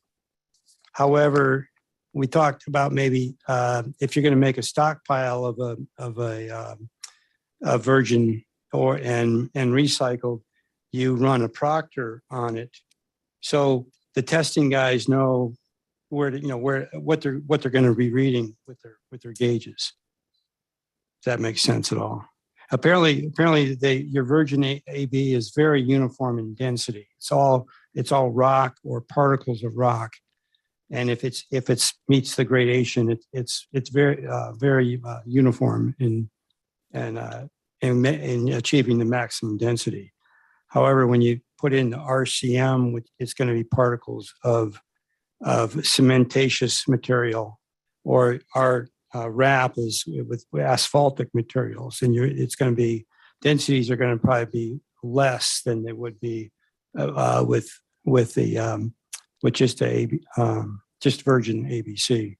However, we talked about maybe if you're going to make a stockpile of a virgin and recycled, you run a proctor on it, so the testing guys know what they're going to be reading with their gauges. If that makes sense at all. Apparently your virgin AB is very uniform in density. It's all rock or particles of rock. And if it meets the gradation, it's very uniform in achieving the maximum density. However, when you put in the RCM, it's going to be particles of cementatious material, or our wrap is with asphaltic materials, and it's going to be densities are going to probably be less than they would be with just virgin ABC.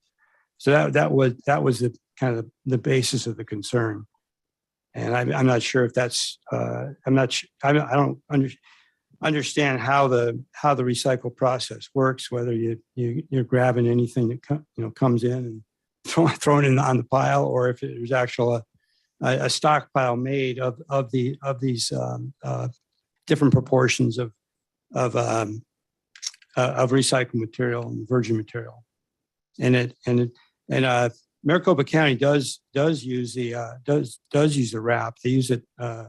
So that was the kind of the basis of the concern, and I'm not sure if that's I don't understand how the recycle process works. Whether you're grabbing anything that comes in and throwing it on the pile, or if there's actual a stockpile made of these different proportions of recycled material and virgin material, and Maricopa County does use the wrap. They use it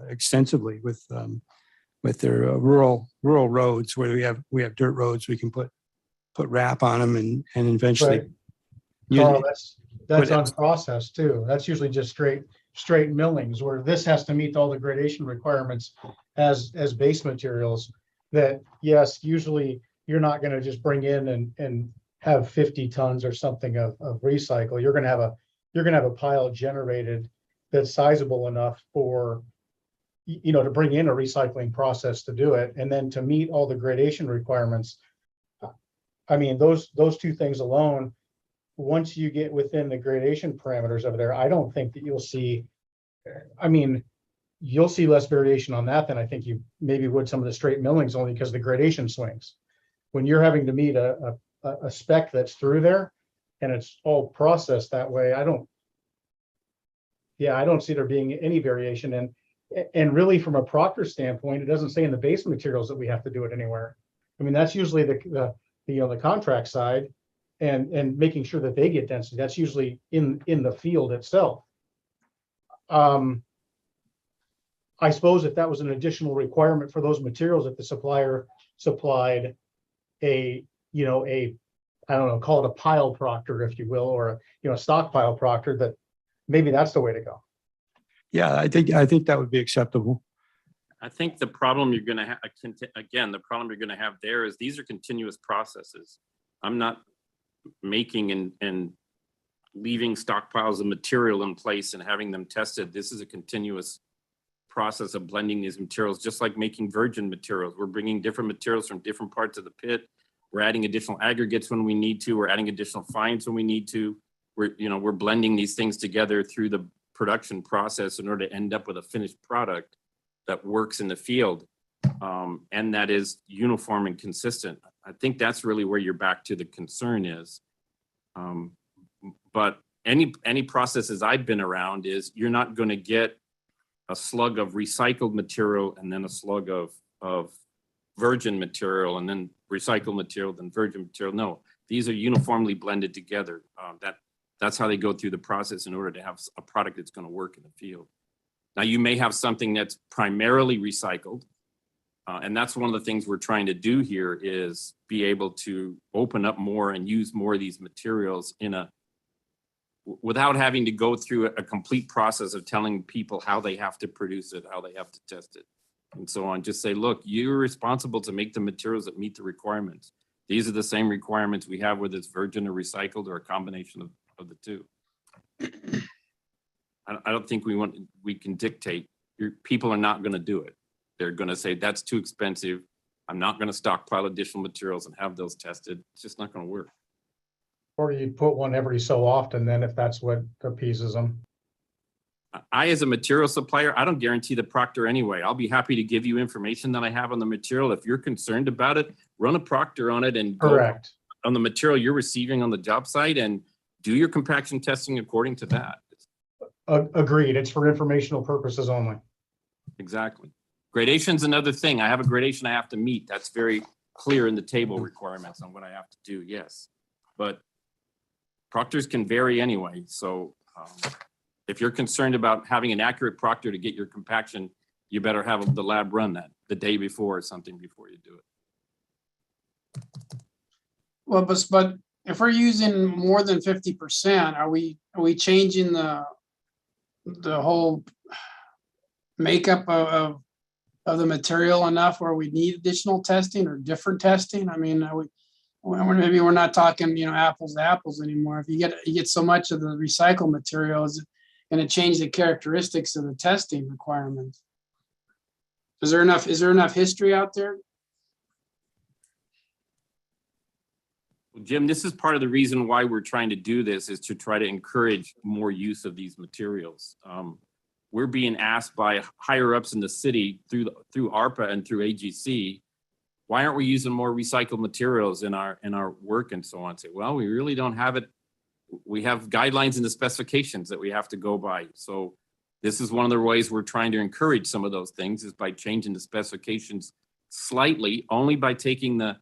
extensively with their rural roads, where we have dirt roads. We can put wrap on them and eventually. Right. Carl, that's unprocessed too. That's usually just straight millings, where this has to meet all the gradation requirements as base materials. That, yes, usually you're not going to just bring in and have 50 tons or something of recycle. You're going to have a pile generated that's sizable enough for, to bring in a recycling process to do it, and then to meet all the gradation requirements. I mean, those two things alone, once you get within the gradation parameters over there, I don't think that you'll see less variation on that than I think you maybe would some of the straight millings, only because the gradation swings. when you're having to meet a spec that's through there and it's all processed that way, I don't see there being any variation. And really from a Proctor standpoint, it doesn't say in the base materials that we have to do it anywhere. I mean, that's usually the contract side and making sure that they get density. That's usually in the field itself. I suppose if that was an additional requirement for those materials, if the supplier supplied I don't know, call it a pile proctor, if you will, or a stockpile proctor, that maybe that's the way to go. Yeah, I think that would be acceptable. I think the problem you're gonna have, again, the problem you're gonna have there is these are continuous processes. I'm not making and leaving stockpiles of material in place and having them tested. This is a continuous process of blending these materials, just like making virgin materials. We're bringing different materials from different parts of the pit. We're adding additional aggregates when we need to. We're adding additional fines when we need to. We're blending these things together through the production process in order to end up with a finished product that works in the field, and that is uniform and consistent. I think that's really where you're back to the concern is. But any processes I've been around is you're not going to get a slug of recycled material and then a slug of virgin material and then recycled material, then virgin material. No, these are uniformly blended together. That's how they go through the process in order to have a product that's going to work in the field. Now, you may have something that's primarily recycled, and that's one of the things we're trying to do here is be able to open up more and use more of these materials without having to go through a complete process of telling people how they have to produce it, how they have to test it, and so on. Just say, look, you're responsible to make the materials that meet the requirements. These are the same requirements we have, whether it's virgin or recycled or a combination of the two. I don't think we can dictate. People are not going to do it. They're going to say, that's too expensive. I'm not going to stockpile additional materials and have those tested. It's just not going to work. Or you put one every so often, then if that's what appeases them. I, as a material supplier, I don't guarantee the proctor anyway. I'll be happy to give you information that I have on the material. If you're concerned about it, run a proctor on it and Correct. Go on the material you're receiving on the job site and do your compaction testing according to that. Agreed. It's for informational purposes only. Exactly. Gradation's another thing. I have a gradation I have to meet. That's very clear in the table requirements on what I have to do. Yes. But proctors can vary anyway. So if you're concerned about having an accurate proctor to get your compaction, you better have the lab run that the day before or something before you do it. Well, but if we're using more than 50%, are we changing the whole makeup of the material enough where we need additional testing or different testing? I mean, maybe we're not talking, apples to apples anymore. If you get so much of the recycled material, is it going to change the characteristics of the testing requirements? Is there enough history out there? Jim, this is part of the reason why we're trying to do this is to try to encourage more use of these materials. We're being asked by higher ups in the city through ARPA and through AGC, why aren't we using more recycled materials in our work and so on? Say, well, we really don't have it. We have guidelines in the specifications that we have to go by. So this is one of the ways we're trying to encourage some of those things is by changing the specifications slightly, only by taking the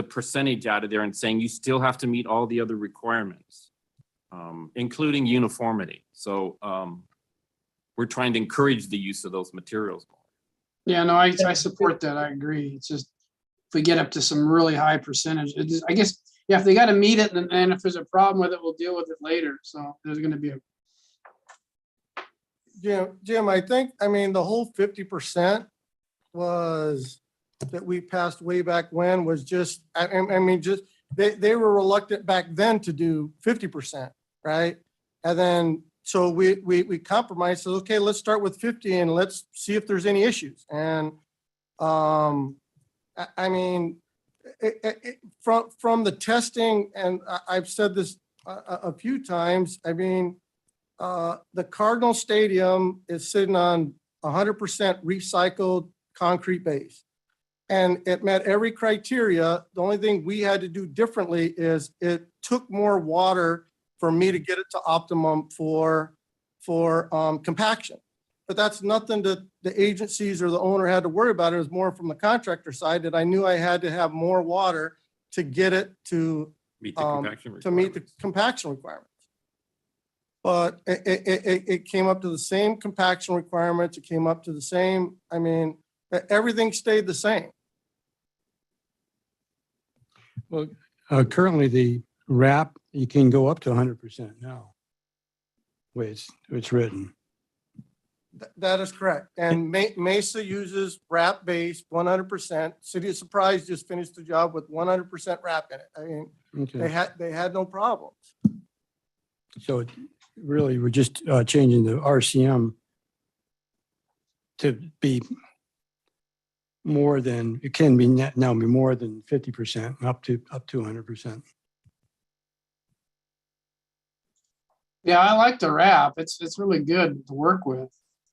percentage out of there and saying you still have to meet all the other requirements, including uniformity. So we're trying to encourage the use of those materials. Yeah, no, I support that. I agree. It's just if we get up to some really high percentage, I guess, yeah, if they got to meet it, and if there's a problem with it, we'll deal with it later. So there's going to be Jim, I think, the whole 50% was that we passed way back when was just, they were reluctant back then to do 50%, right? And then, so we compromised, so okay, let's start with 50 and let's see if there's any issues. And from the testing, and I've said this a few times, the Cardinal Stadium is sitting on 100% recycled concrete base. and it met every criteria. The only thing we had to do differently is it took more water for me to get it to optimum for compaction. But that's nothing that the agencies or the owner had to worry about. It was more from the contractor side that I knew I had to have more water to get it to Meet the compaction to meet the requirements. compaction requirements. But it came up to the same compaction requirements. It came up to the same, I mean, everything stayed the same. Well, currently the wrap, you can go up to 100% now. Way it's written. That is correct. And Mesa uses wrap base 100%. City of Surprise just finished the job with 100% wrap in it. I mean, Okay. they had no problems. So really, we're just changing the RCM to be more than, it can be now be more than 50%, up to 100%. Yeah, I like the wrap. It's really good to work with.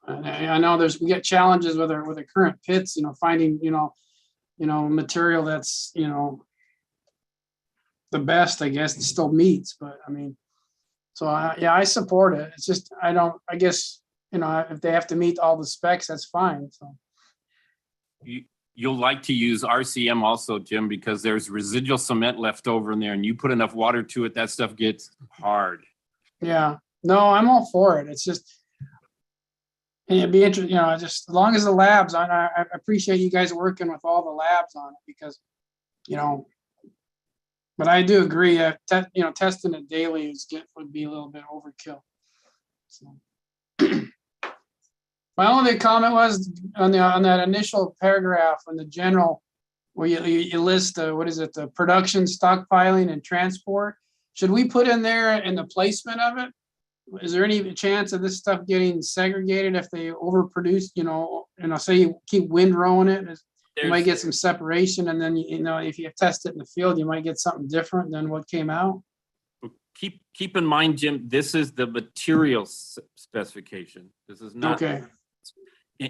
And I know we get challenges with the current pits, finding, material that's, the best, I guess, it still meets, but I mean, so I support it. It's just, I guess, if they have to meet all the specs, that's fine, so. You'll like to use RCM also, Jim, because there's residual cement left over in there and you put enough water to it, that stuff gets hard. Yeah, no, I'm all for it. It's just, and it'd be interesting, just as long as the labs, I appreciate you guys working with all the labs on it because, but I do agree, testing it daily would be a little bit overkill. So. My only comment was on that initial paragraph on the general, where you list the production, stockpiling, and transport. Should we put in there in the placement of it? Is there any chance of this stuff getting segregated if they overproduce? Say you keep windrowing it, you might get some separation, and then if you test it in the field, you might get something different than what came out. Keep in mind, Jim, this is the material specification. This is not. Okay.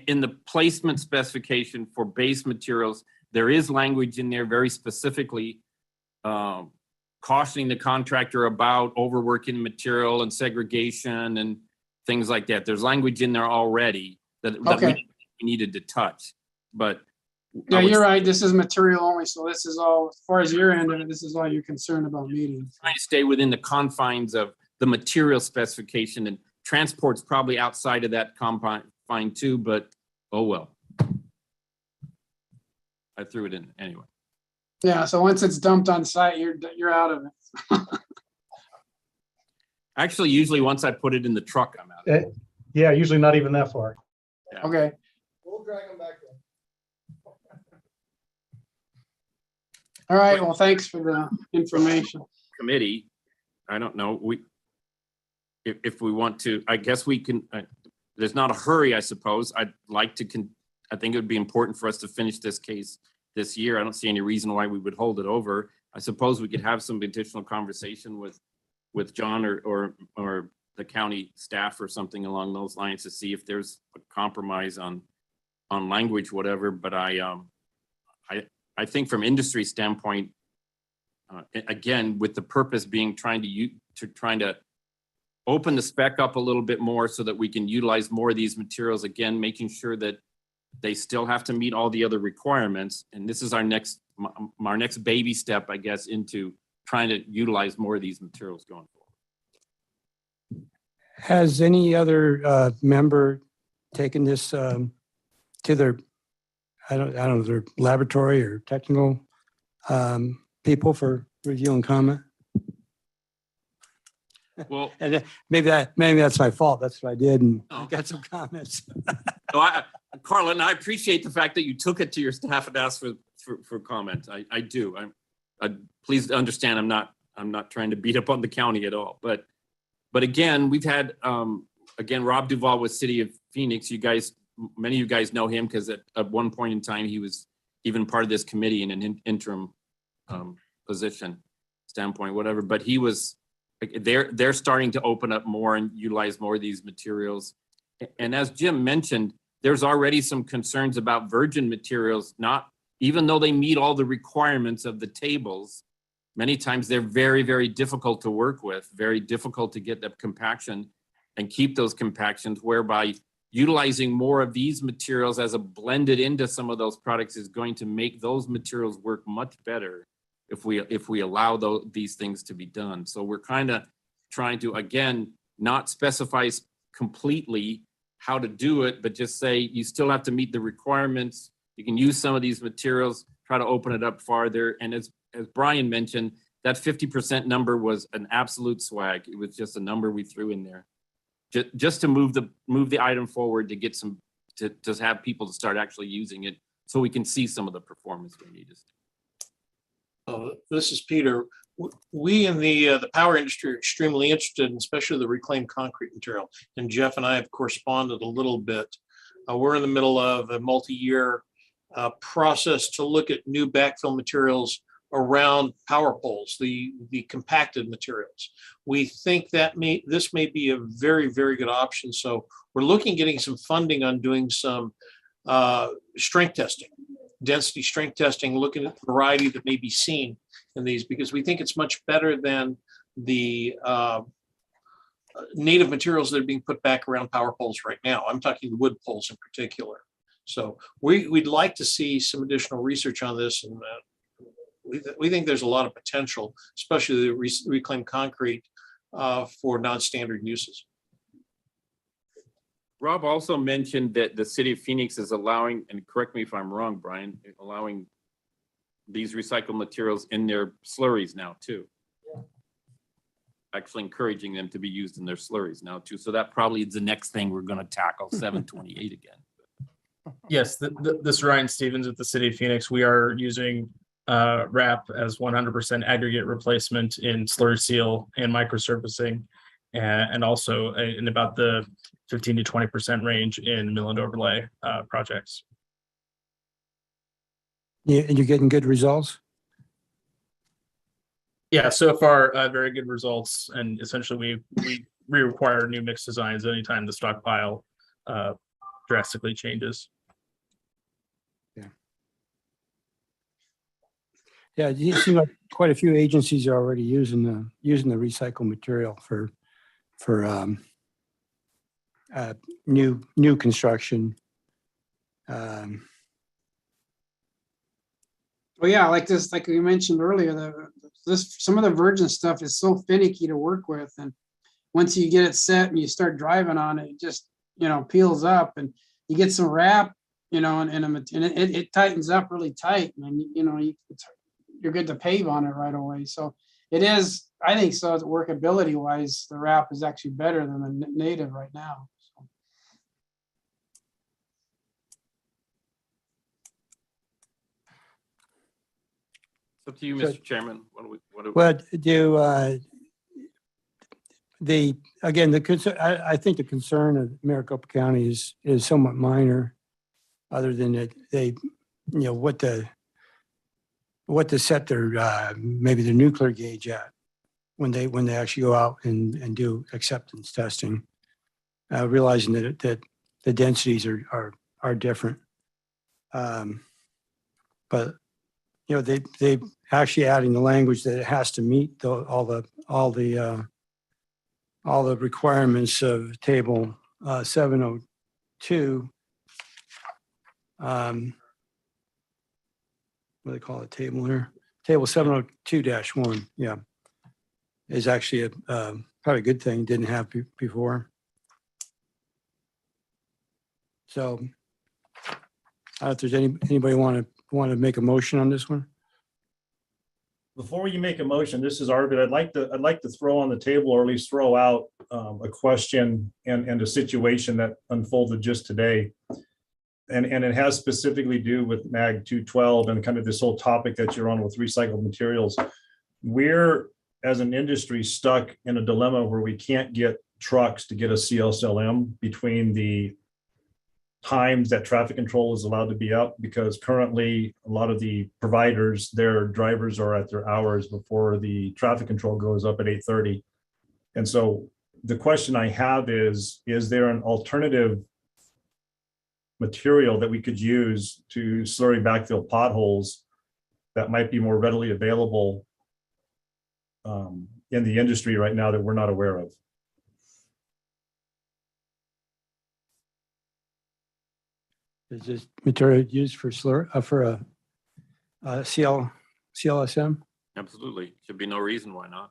In the placement specification for base materials, there is language in there very specifically cautioning the contractor about overworking material and segregation and things like that. There's language in there already that we needed to touch. But yeah, you're right. This is material only. So this is all, as far as your end of it, this is all you're concerned about meeting. Trying to stay within the confines of the material specification, and transport's probably outside of that confine too, but oh well. I threw it in anyway. Yeah, so once it's dumped on site, you're out of it. Actually, usually once I put it in the truck, I'm out of it. Yeah, usually not even that far. Yeah. Okay. We'll drag them back in. All right, well, thanks for the information. Committee, I don't know, if we want to, I guess we can, there's not a hurry, I suppose. I'd like to, I think it would be important for us to finish this case this year. I don't see any reason why we would hold it over. I suppose we could have some additional conversation with John or the county staff or something along those lines to see if there's a compromise on language, whatever. But I think from industry standpoint, again, with the purpose being trying to open the spec up a little bit more so that we can utilize more of these materials, again, making sure that they still have to meet all the other requirements. And this is our next baby step, I guess, into trying to utilize more of these materials going forward. Has any other member taken this to their, I don't know, their laboratory or technical people for review and comment? Well, And maybe that's my fault. That's what I did, and I got some comments. So Carlin, I appreciate the fact that you took it to your staff and asked for comment. I do. Please understand, I'm not trying to beat up on the county at all. But again, we've had again Rob Duvall with City of Phoenix. Many of you guys know him because at one point in time he was even part of this committee in an interim position standpoint, whatever. But he was. They're starting to open up more and utilize more of these materials. And as Jim mentioned, there's already some concerns about virgin materials not even though they meet all the requirements of the tables, many times they're very, very difficult to work with, very difficult to get the compaction and keep those compactions, whereby utilizing more of these materials as a blended into some of those products is going to make those materials work much better if we allow these things to be done. So we're kind of trying to, again, not specify completely how to do it, but just say you still have to meet the requirements. You can use some of these materials, try to open it up farther. And as Brian mentioned, that 50% number was an absolute swag. It was just a number we threw in there. Just to move the item forward to get some, to have people to start actually using it so we can see some of the performance we need. This is Peter. We in the power industry are extremely interested in especially the reclaimed concrete material. And Jeff and I have corresponded a little bit. We're in the middle of a multi-year process to look at new backfill materials around power poles, the compacted materials. We think that this may be a very, very good option. So we're looking at getting some funding on doing some strength testing, density strength testing, looking at the variety that may be seen in these, because we think it's much better than the native materials that are being put back around power poles right now. I'm talking the wood poles in particular. So we'd like to see some additional research on this, and we think there's a lot of potential, especially the reclaimed concrete for non-standard uses. Rob also mentioned that the city of Phoenix is allowing, and correct me if I'm wrong, Brian, allowing these recycled materials in their slurries now too. Yeah. Actually encouraging them to be used in their slurries now too. So that probably is the next thing we're going to tackle, 728 again. Yes, this is Ryan Stevens at the City of Phoenix. We are using RAP as 100% aggregate replacement in slurry seal and microsurfacing, and also in about the 15 to 20% range in mill and overlay projects. Yeah, and you're getting good results? Yeah, so far, very good results. And essentially, we require new mix designs anytime the stockpile drastically changes. Yeah, you see like quite a few agencies are already using the recycled material for new construction. Well, yeah, like this, like we mentioned earlier, some of the virgin stuff is so finicky to work with, and once you get it set and you start driving on it, it just peels up, and you get some wrap, and it tightens up really tight, and you're good to pave on it right away. So it is, I think so, workability wise, the wrap is actually better than the native right now. So. It's up to you, Mr. Chairman. Well, I think the concern of Maricopa County is somewhat minor, other than that what to set their maybe their nuclear gauge at when they actually go out and do acceptance testing, realizing that the densities are different. But they actually adding the language that it has to meet all the requirements of table 702. What do they call it, table here? Table 702-1, yeah, is actually probably a good thing. Didn't have before. So I don't know if there's anybody want to make a motion on this one. Before you make a motion, this is Arvid. I'd like to throw on the table, or at least throw out a question and a situation that unfolded just today. And it has specifically to do with MAG 212 and kind of this whole topic that you're on with recycled materials. We're, as an industry, stuck in a dilemma where we can't get trucks to get a CSLM between the times that traffic control is allowed to be up, because currently a lot of the providers, their drivers are at their hours before the traffic control goes up at 8:30. And so the question I have is there an alternative material that we could use to slurry backfill potholes that might be more readily available in the industry right now that we're not aware of. Is this material used for CLSM? Absolutely. Should be no reason why not.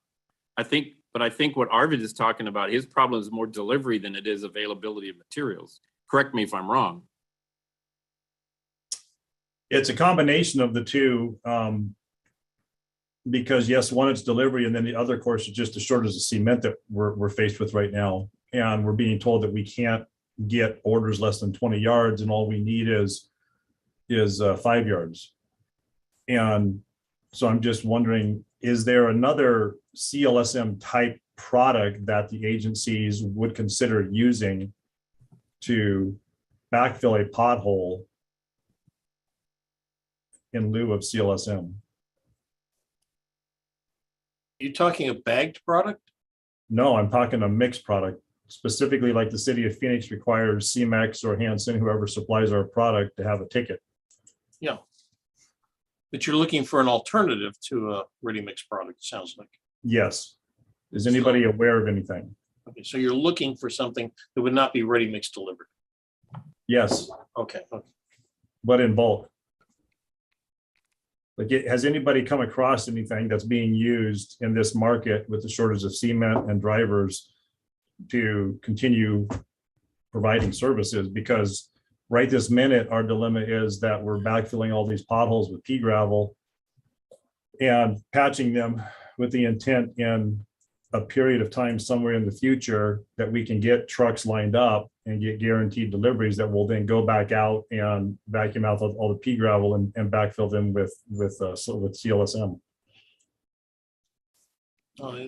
I think what Arvid is talking about, his problem is more delivery than it is availability of materials. Correct me if I'm wrong. It's a combination of the two. Because yes, one, it's delivery, and then the other, of course, is just a shortage of cement that we're faced with right now. And we're being told that we can't get orders less than 20 yards, and all we need is 5 yards. And so I'm just wondering, is there another CLSM type product that the agencies would consider using to backfill a pothole in lieu of CLSM? You talking a bagged product? No, I'm talking a mixed product, specifically like the city of Phoenix requires CMEX or Hanson, whoever supplies our product, to have a ticket. Yeah. But you're looking for an alternative to a ready-mix product, it sounds like. Yes. Is anybody aware of anything? Okay, so you're looking for something that would not be ready-mix delivered. Yes. Okay. But in bulk. Like, has anybody come across anything that's being used in this market with the shortage of cement and drivers to continue providing services? Because right this minute, our dilemma is that we're backfilling all these potholes with pea gravel and patching them with the intent in a period of time somewhere in the future that we can get trucks lined up and get guaranteed deliveries that will then go back out and vacuum out all the pea gravel and backfill them with CLSM.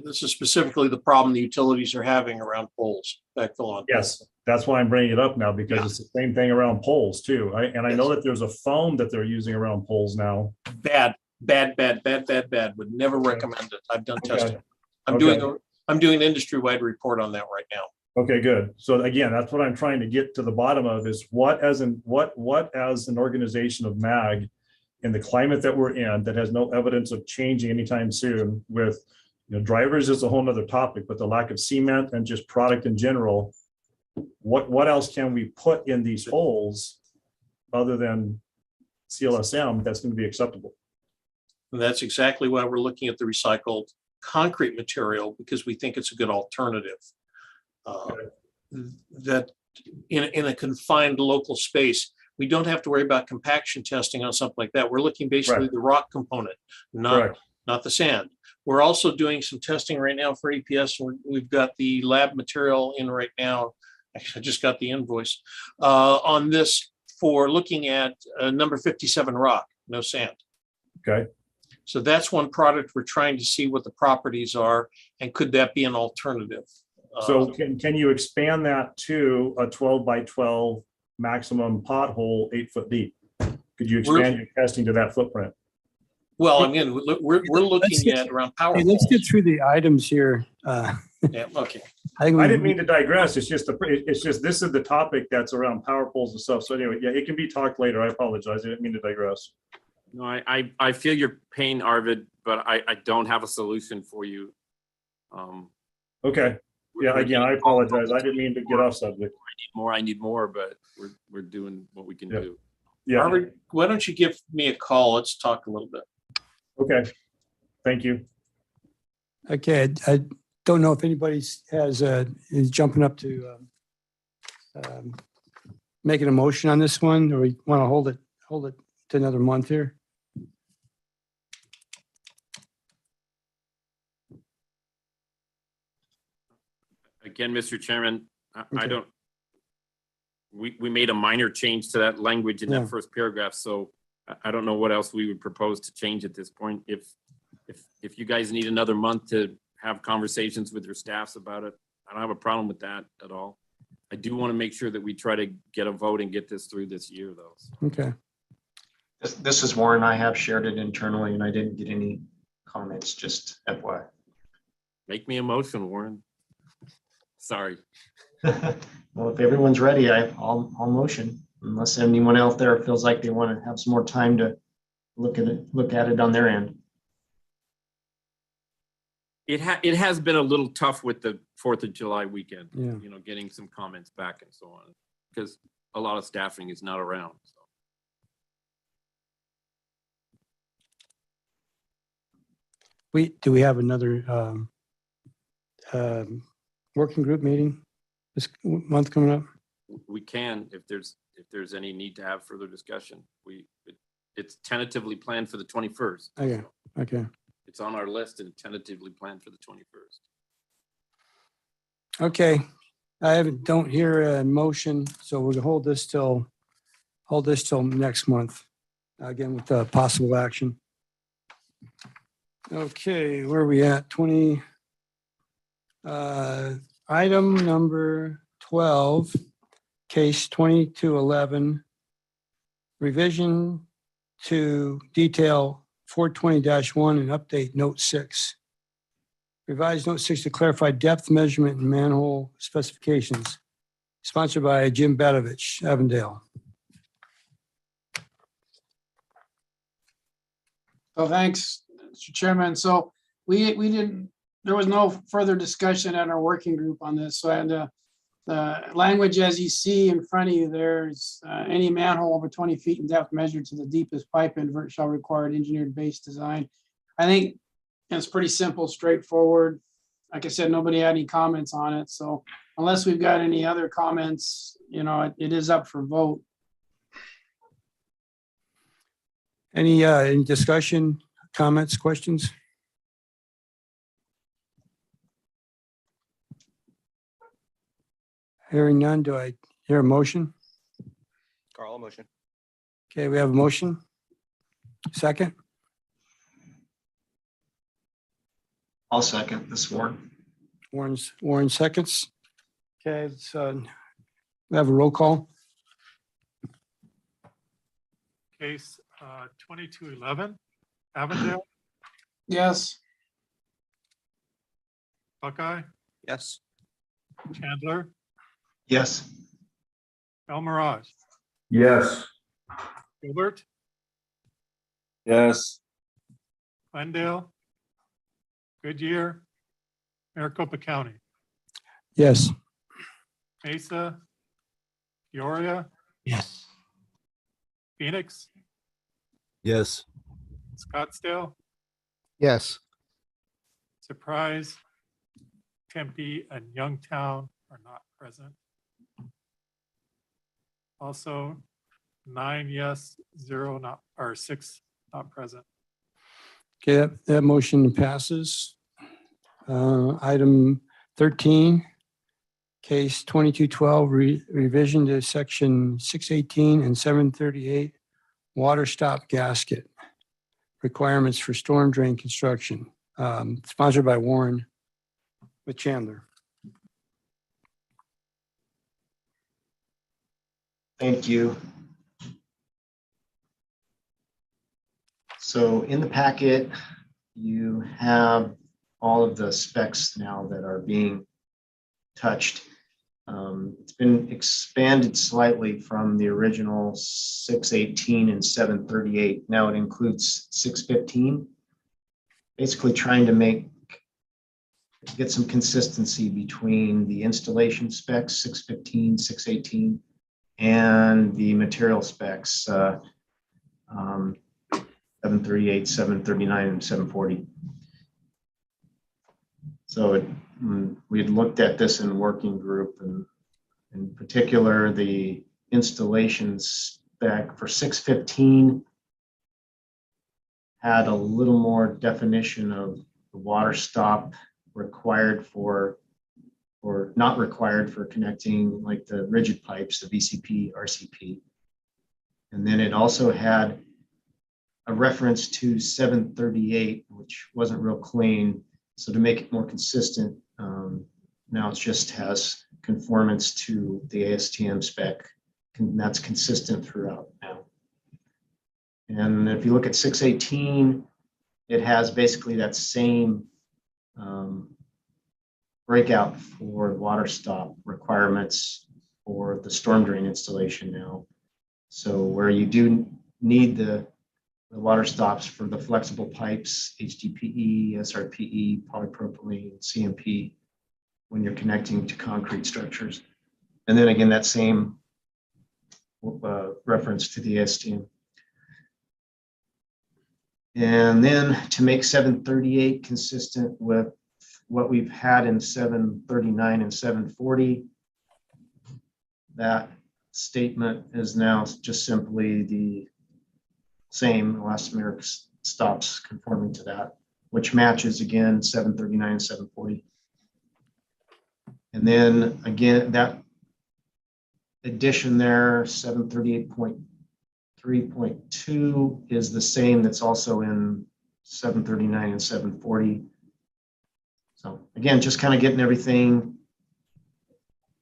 This is specifically the problem the utilities are having around poles, backfill on. Yes, that's why I'm bringing it up now, because it's the same thing around poles too. I know that there's a foam that they're using around poles now. Bad. Would never recommend it. I've done testing. I'm doing an industry-wide report on that right now. Okay, good. So again, that's what I'm trying to get to the bottom of, is what as an organization of MAG, in the climate that we're in, that has no evidence of changing anytime soon, with drivers is a whole nother topic, but the lack of cement and just product in general, what else can we put in these holes other than CLSM that's going to be acceptable? And that's exactly why we're looking at the recycled concrete material, because we think it's a good alternative. That in a confined local space, we don't have to worry about compaction testing on something like that. We're looking basically the rock component, not the sand. We're also doing some testing right now for EPS. We've got the lab material in right now. Actually, I just got the invoice on this for looking at number 57 rock, no sand. Okay. So that's one product we're trying to see what the properties are, and could that be an alternative? So can you expand that to a 12 by 12 maximum pothole 8 foot deep? Could you expand your testing to that footprint? Well, again, we're looking at around power. Hey, let's get through the items here. Yeah, okay. I didn't mean to digress. It's just this is the topic that's around power poles and stuff. So anyway, yeah, it can be talked later. I apologize. I didn't mean to digress. No, I feel your pain, Arvid, but I don't have a solution for you. Okay. Yeah, again, I apologize. I didn't mean to get off subject. I need more, but we're doing what we can do. Yeah. Arvid, why don't you give me a call? Let's talk a little bit. Okay. Thank you. Okay, I don't know if anybody is jumping up to making a motion on this one, or we want to hold it to another month here. Again, Mr. Chairman, I don't, we made a minor change to that language in that first paragraph, so I don't know what else we would propose to change at this point. If you guys need another month to have conversations with your staffs about it, I don't have a problem with that at all. I do want to make sure that we try to get a vote and get this through this year, though. Okay. This is Warren. I have shared it internally and I didn't get any comments, just FYI. Make me a motion, Warren. Sorry. Well, if everyone's ready, I'll motion. unless anyone out there feels like they want to have some more time to look at it on their end. It has been a little tough with the 4th of July weekend, Yeah. you know, getting some comments back and so on, because a lot of staffing is not around. So. Do we have another working group meeting this month coming up? We can, if there's any need to have further discussion. It's tentatively planned for the 21st. Okay, okay. It's on our list and tentatively planned for the 21st. Okay, don't hear a motion, so we'll hold this till next month. Again, with possible action. Okay, where are we at? 20. Item number 12, case 2211, revision to detail 420-1 and update note 6. Revised note 6 to clarify depth measurement and manhole specifications. Sponsored by Jim Badovich, Avondale. So thanks, Mr. Chairman. So we didn't, there was no further discussion at our working group on this. So the language, as you see in front of you, there's any manhole over 20 feet in depth measured to the deepest pipe invert shall require an engineered base design. I think it's pretty simple, straightforward. Like I said, nobody had any comments on it. So unless we've got any other comments, you know, it is up for vote. Any discussion, comments, questions? Hearing none, do I hear a motion? Carl, motion. Okay, we have a motion. Second, I'll second this, Warren. Warren seconds. Okay, so we have a roll call. Case 2211, Avondale, Yes. Buckeye, Yes. Chandler, Yes. El Mirage, Yes. Gilbert, Yes. Glendale, Goodyear, Maricopa County, Yes. Mesa, Peoria, Yes. Phoenix, Yes. Scottsdale, Yes. Surprise, Tempe, and Youngtown are not present. Also, 9 yes, 0 not, or 6 not present. Okay, that motion passes. Item 13, case 2212, revision to section 618 and 738, water stop gasket requirements for storm drain construction, sponsored by Warren with Chandler. Thank you. So in the packet, you have all of the specs now that are being touched. It's been expanded slightly from the original 618 and 738. Now it includes 615. Basically trying to get some consistency between the installation specs, 615, 618, and the material specs, 738, 739, and 740. So we had looked at this in working group, and in particular, the installation spec for 615 had a little more definition of the water stop required for, or not required for connecting like the rigid pipes, the VCP, RCP. And then it also had a reference to 738, which wasn't real clean. So to make it more consistent, now it just has conformance to the ASTM spec, and that's consistent throughout now. And if you look at 618, it has basically that same breakout for water stop requirements for the storm drain installation now. So where you do need the water stops for the flexible pipes, HDPE, SRPE, polypropylene, CMP, when you're connecting to concrete structures. And then again, that same reference to the STM. And then to make 738 consistent with what we've had in 739 and 740, that statement is now just simply the same elastomeric stops conforming to that, which matches again 739 and 740. And then again, that addition there, 738.3.2 is the same that's also in 739 and 740. So again, just kind of getting everything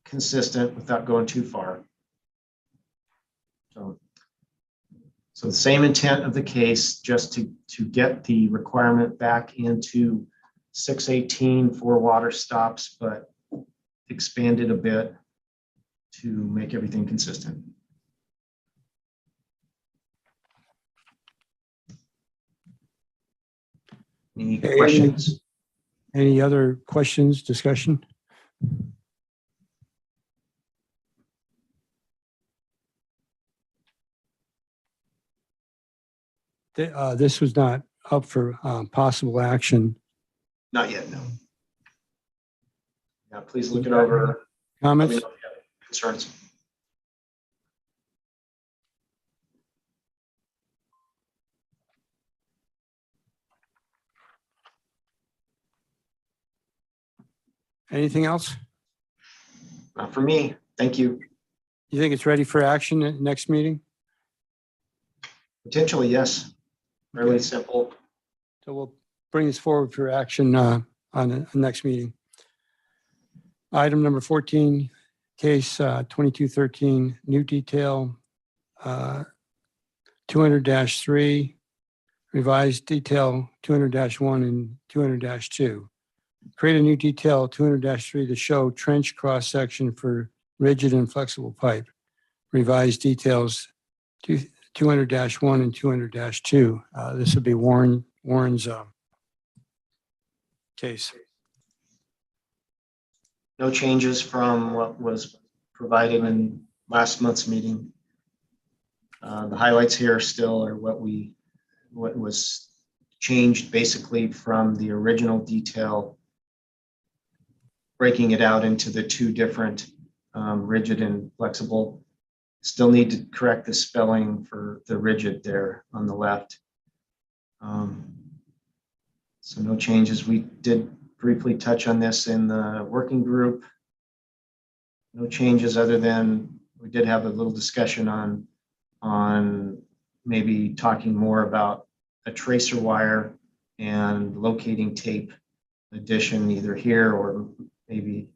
consistent without going too far. So the same intent of the case, just to get the requirement back into 618 for water stops, but expanded a bit to make everything consistent. Any Okay, questions? Any other questions, discussion? This was not up for possible action. Not yet, no. Yeah, please look it over. Comments? Let me know if you have concerns. Anything else? Not for me. Thank you. You think it's ready for action at next meeting? Potentially, yes. Really Okay. simple. So we'll bring this forward for action on the next meeting. Item number 14, case 2213, new detail 200-3, revised detail 200-1 and 200-2. Create a new detail 200-3 to show trench cross section for rigid and flexible pipe. Revised details 200-1 and 200-2. This would be Warren's case. No changes from what was provided in last month's meeting. The highlights here still are what was changed basically from the original detail, breaking it out into the two different rigid and flexible. Still need to correct the spelling for the rigid there on the left. So no changes. We did briefly touch on this in the working group. No changes other than we did have a little discussion on maybe talking more about a tracer wire and locating tape addition either here or maybe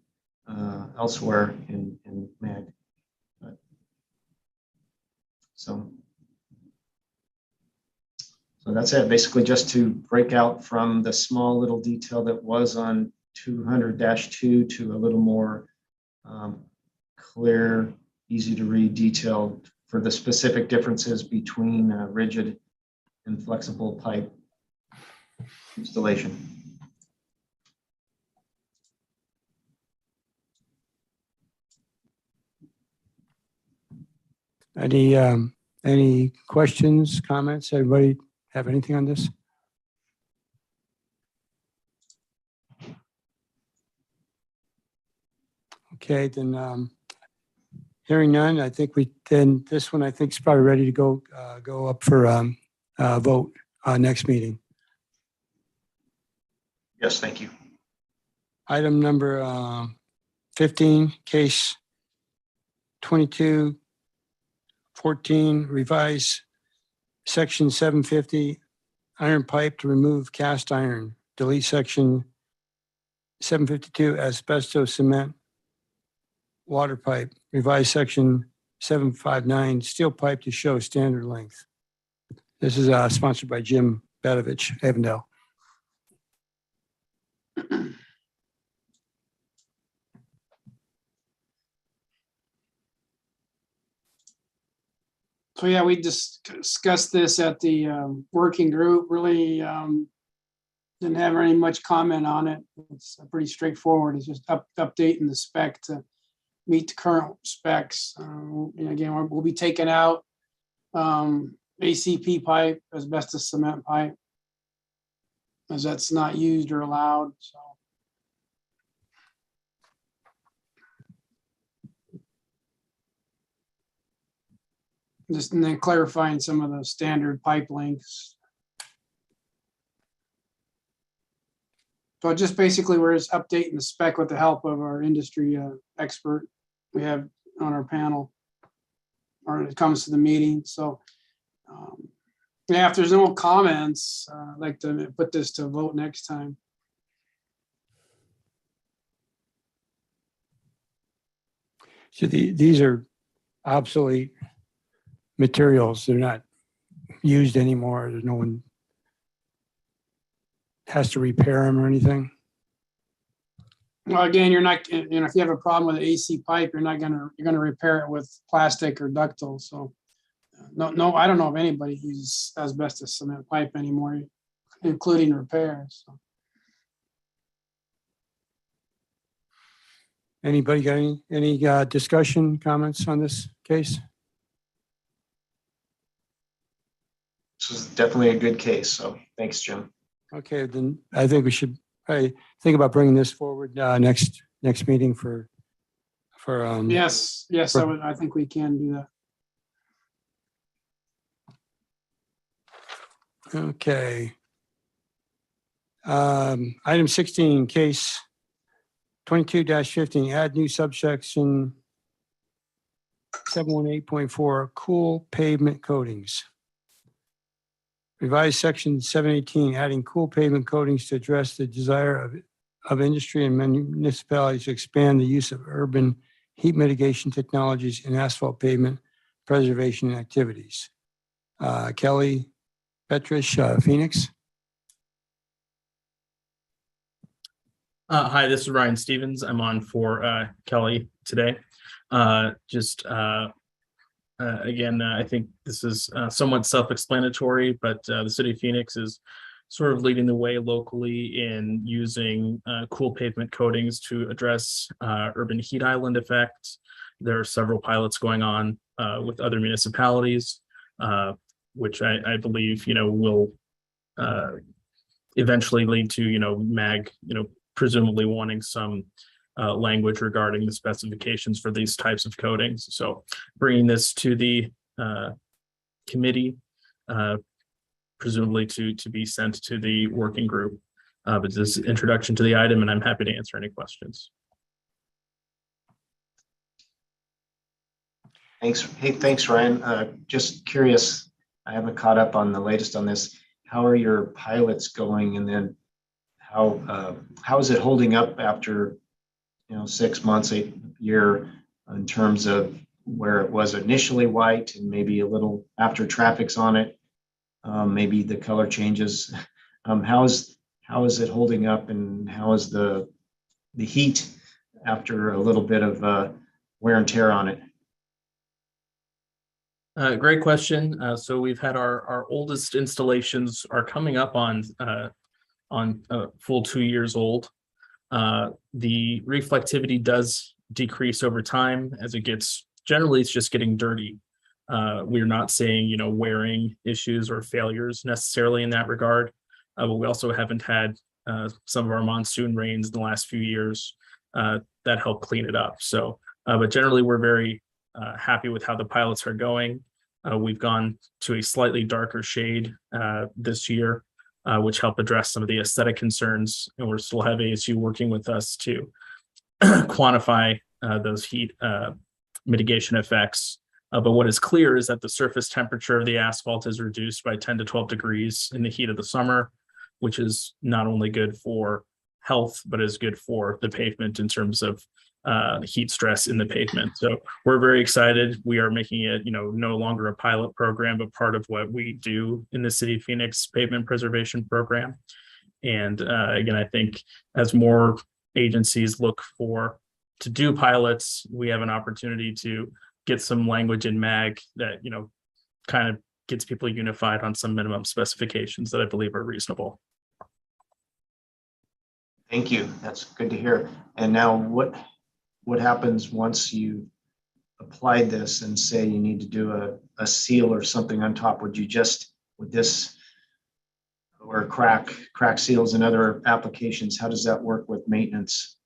elsewhere in MAG. So that's it. Basically just to break out from the small little detail that was on 200-2 to a little more clear, easy to read detail for the specific differences between rigid and flexible pipe installation. Any questions, comments? Everybody have anything on this? Okay, then hearing none, I think this one I think is probably ready to go up for vote next meeting. Yes, thank you. Item number 15, case 2214, revise section 750, iron pipe to remove cast iron, delete section 752, asbestos cement water pipe, revise section 759, steel pipe to show standard length. This is sponsored by Jim Bedovich, Avondale. So yeah, we just discussed this at the working group, really didn't have any much comment on it. It's pretty straightforward. It's just updating the spec to meet the current specs. And again, we'll be taking out ACP pipe, asbestos cement pipe, as that's not used or allowed, so. Just and then clarifying some of the standard pipe lengths. So just basically, we're just updating the spec with the help of our industry expert we have on our panel, or it comes to the meeting. So yeah, if there's no comments, I'd like to put this to vote next time. So these are obsolete materials. They're not used anymore. There's no one has to repair them or anything. Well, again, you're not, if you have a problem with the AC pipe, you're gonna repair it with plastic or ductile. So no, I don't know if anybody uses asbestos cement pipe anymore, including repairs. So. Anybody got any discussion, comments on this case? This is definitely a good case. So thanks, Jim. Okay, then I think we should probably think about bringing this forward next meeting for. Yes, I think we can do that. Okay. Item 16, case 22-15, add new subsection 718.4, cool pavement coatings. Revised section 718, adding cool pavement coatings to address the desire of industry and municipalities to expand the use of urban heat mitigation technologies in asphalt pavement preservation activities. Kelly Petrish, Phoenix. Hi, this is Ryan Stevens. I'm on for Kelly today. Again, I think this is somewhat self-explanatory, but the city of Phoenix is sort of leading the way locally in using cool pavement coatings to address urban heat island effects. There are several pilots going on with other municipalities, which I believe, will eventually lead to, MAG, presumably wanting some language regarding the specifications for these types of coatings. So bringing this to the committee, presumably to be sent to the working group. But this is introduction to the item, and I'm happy to answer any questions. Thanks. Hey, thanks, Ryan. Just curious, I haven't caught up on the latest on this. How are your pilots going? And then how is it holding up after 6 months, a year, in terms of where it was initially white and maybe a little after traffic's on it, maybe the color changes. How is it holding up, and how is the heat after a little bit of wear and tear on it? Great question. So we've had our oldest installations are coming up on full 2 years old. The reflectivity does decrease over time as it gets, generally it's just getting dirty. We're not seeing, wearing issues or failures necessarily in that regard. But we also haven't had some of our monsoon rains in the last few years that help clean it up. So, but generally we're very happy with how the pilots are going. We've gone to a slightly darker shade this year, which help address some of the aesthetic concerns. And we're still have ASU working with us to quantify those heat mitigation effects. But what is clear is that the surface temperature of the asphalt is reduced by 10 to 12 degrees in the heat of the summer, which is not only good for health, but is good for the pavement in terms of heat stress in the pavement. So we're very excited. We are making it, no longer a pilot program, but part of what we do in the City of Phoenix pavement preservation program. And again, I think as more agencies look to do pilots, we have an opportunity to get some language in MAG that, kind of gets people unified on some minimum specifications that I believe are reasonable. Thank you. That's good to hear. And now what happens once you applied this and say you need to do a seal or something on top? Would this or crack seals and other applications, how does that work with maintenance?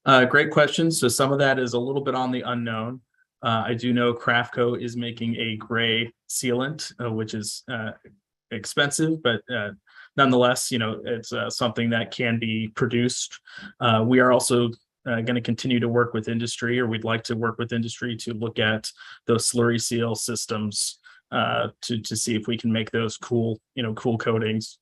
Great question. So some of that is a little bit on the unknown. I do know Craftco is making a gray sealant, which is expensive, but nonetheless, it's something that can be produced. We are also going to continue to work with industry, or we'd like to work with industry to look at those slurry seal systems to see if we can make those cool coatings.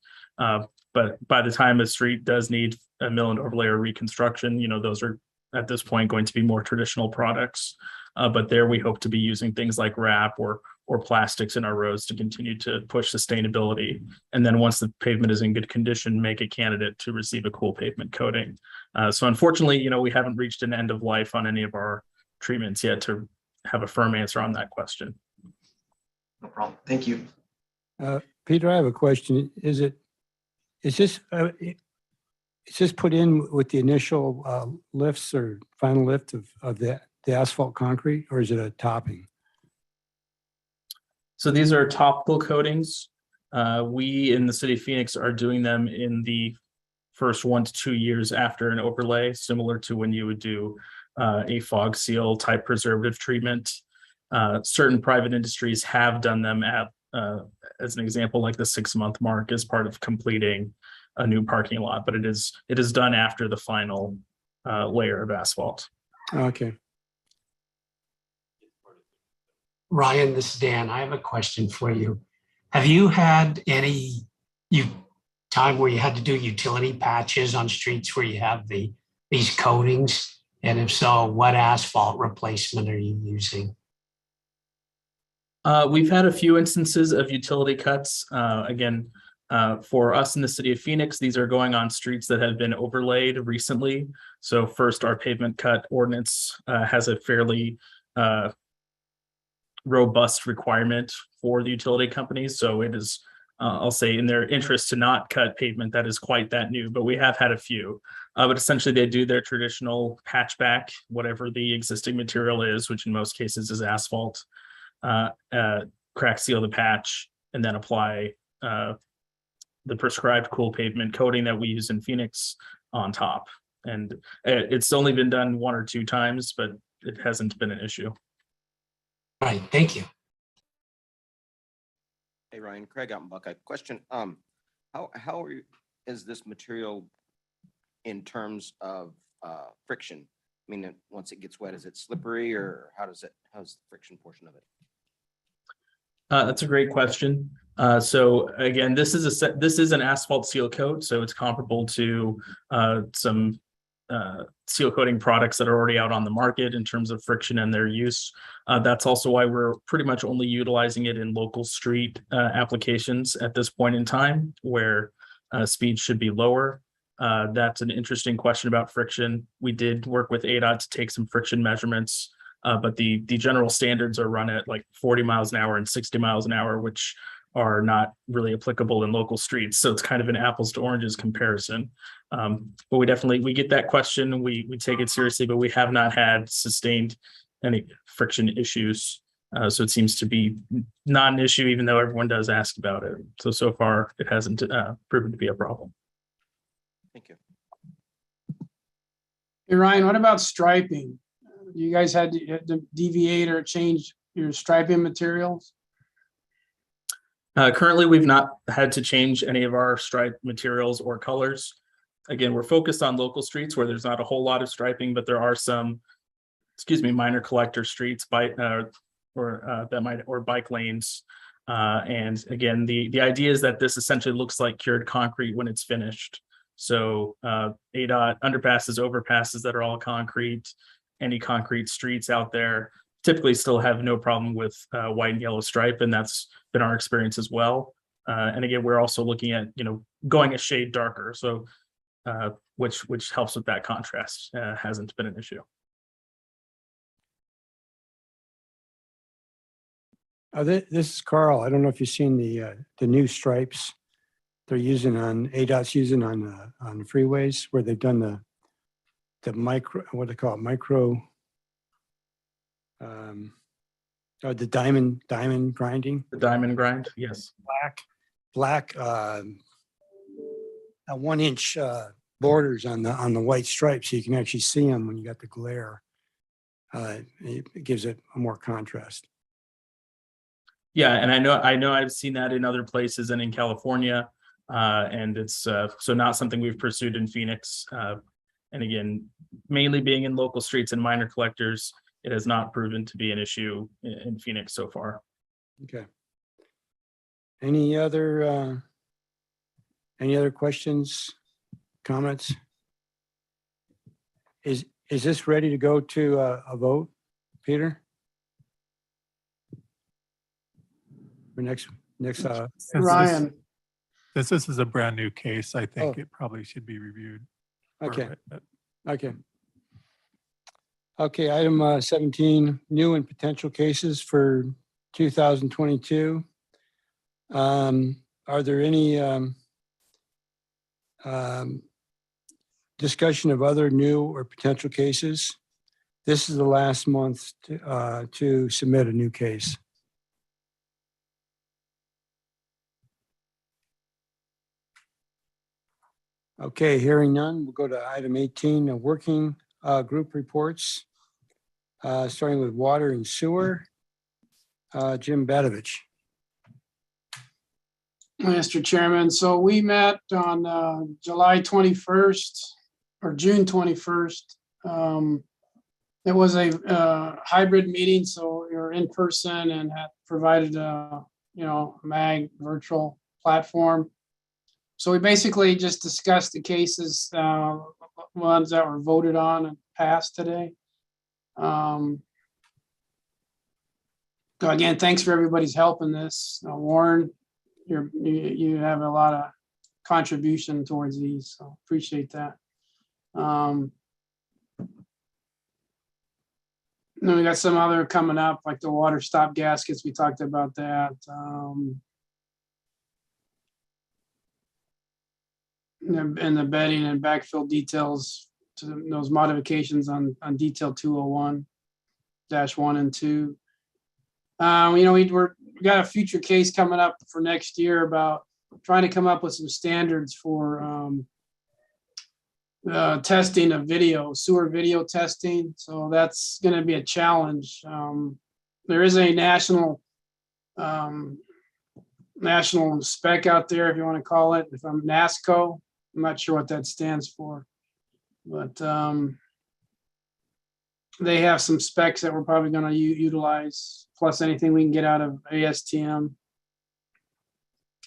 But by the time a street does need a mill and overlay or reconstruction, those are at this point going to be more traditional products. But there we hope to be using things like wrap or plastics in our roads to continue to push sustainability. And then once the pavement is in good condition, make a candidate to receive a cool pavement coating. So unfortunately, we haven't reached an end of life on any of our treatments yet to have a firm answer on that question. No problem. Thank you. Peter, I have a question. Is this put in with the initial lifts or final lift of the asphalt concrete, or is it a topping? So these are topical coatings. We in the city of Phoenix are doing them in the first 1 to 2 years after an overlay, similar to when you would do a fog seal type preservative treatment. Certain private industries have done them at, as an example, like the 6-month mark as part of completing a new parking lot, but it is done after the final layer of asphalt. Okay. Ryan, this is Dan. I have a question for you. Have you had any time where you had to do utility patches on streets where you have these coatings? And if so, what asphalt replacement are you using? We've had a few instances of utility cuts. Again, for us in the city of Phoenix, these are going on streets that have been overlaid recently. So first, our Pavement Cut Ordinance has a fairly robust requirement for the utility companies. So it is, I'll say, in their interest to not cut pavement that is quite that new, but we have had a few. But essentially they do their traditional patchback, whatever the existing material is, which in most cases is asphalt, crack seal the patch, and then apply the prescribed cool pavement coating that we use in Phoenix on top. And it's only been done 1 or 2 times, but it hasn't been an issue. All right, thank you. Hey, Ryan, Craig out in Buckeye. Question, is this material in terms of friction? I mean, once it gets wet, is it slippery, or how's the friction portion of it? That's a great question. So again, this is an asphalt seal coat, so it's comparable to some seal coating products that are already out on the market in terms of friction and their use. That's also why we're pretty much only utilizing it in local street applications at this point in time, where speed should be lower. That's an interesting question about friction. We did work with ADOT to take some friction measurements, but the general standards are run at like 40 miles an hour and 60 miles an hour, which are not really applicable in local streets. So it's kind of an apples to oranges comparison. But we get that question, we take it seriously, but we have not had sustained any friction issues. So it seems to be not an issue, even though everyone does ask about it. So far it hasn't proven to be a problem. Thank you. Hey, Ryan, what about striping? You guys had to deviate or change your striping materials? Currently, we've not had to change any of our stripe materials or colors. Again, we're focused on local streets where there's not a whole lot of striping, but there are some, minor collector streets, bike lanes. And again, the idea is that this essentially looks like cured concrete when it's finished. So ADOT underpasses, overpasses that are all concrete, any concrete streets out there typically still have no problem with white and yellow stripe, and that's been our experience as well. And again, we're also looking at going a shade darker, so which helps with that contrast. Hasn't been an issue. This is Carl. I don't know if you've seen the new stripes they're using ADOT's using on the freeways where they've done the micro, what they call it, micro, or the diamond grinding, The diamond grind, yes. black, a 1-inch borders on the white stripes, so you can actually see them when you got the glare. It gives it a more contrast. Yeah, and I know I've seen that in other places and in California. And it's so not something we've pursued in Phoenix. And again, mainly being in local streets and minor collectors, it has not proven to be an issue in Phoenix so far. Okay. Any other questions, comments? Is this ready to go to a vote, Peter? For next. Ryan, Since this is a brand new case, I think Oh. it probably should be reviewed. Okay. But Okay. Okay, item 17, new and potential cases for 2022. Are there any discussion of other new or potential cases? This is the last month to submit a new case. Okay, hearing none, we'll go to item 18, working group reports, starting with water and sewer. Jim Badovich. Mr. Chairman, so we met on July 21st or June 21st. It was a hybrid meeting, so we were in person and had provided a MAG virtual platform. So we basically just discussed the cases, ones that were voted on and passed today. Again, thanks for everybody's help in this. Warren, you have a lot of contribution towards these, so appreciate that. Then we got some other coming up, like the water stop gaskets. We talked about that. And the bedding and backfill details to those modifications on detail 201-1 and 2. We got a future case coming up for next year about trying to come up with some standards for testing of sewer video testing. So that's going to be a challenge. There is a national spec out there, if you want to call it, if I'm NASCO. I'm not sure what that stands for, but they have some specs that we're probably going to utilize, plus anything we can get out of ASTM.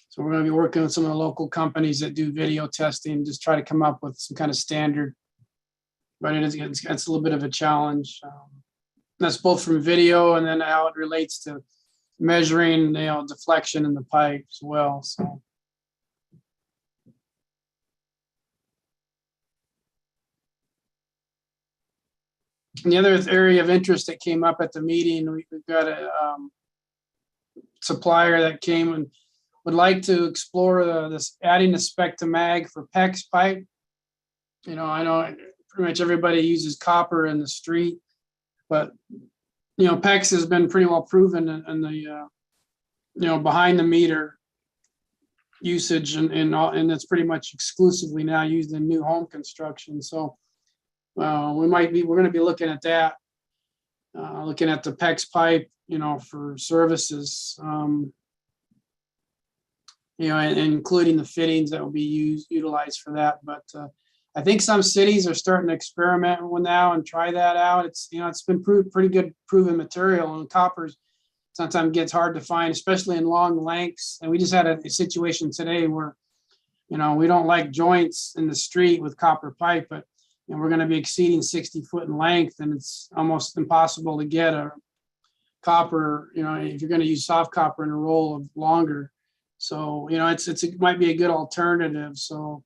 So we're going to be working with some of the local companies that do video testing, just try to come up with some kind of standard. But it's a little bit of a challenge. That's both from video and then how it relates to measuring, deflection in the pipe as well. So. And the other area of interest that came up at the meeting, we've got a supplier that came and would like to explore this adding the spec to mag for PEX pipe. I know pretty much everybody uses copper in the street, but PEX has been pretty well proven in the behind the meter usage, and it's pretty much exclusively now used in new home construction. So we're going to be looking at that, looking at the PEX pipe, for services, and including the fittings that will be utilized for that. But I think some cities are starting to experiment with now and try that out. It's been pretty good proven material, and coppers sometimes gets hard to find, especially in long lengths. And we just had a situation today where, we don't like joints in the street with copper pipe, but we're going to be exceeding 60 foot in length, and it's almost impossible to get a copper, if you're going to use soft copper in a roll of longer. So, it might be a good alternative. So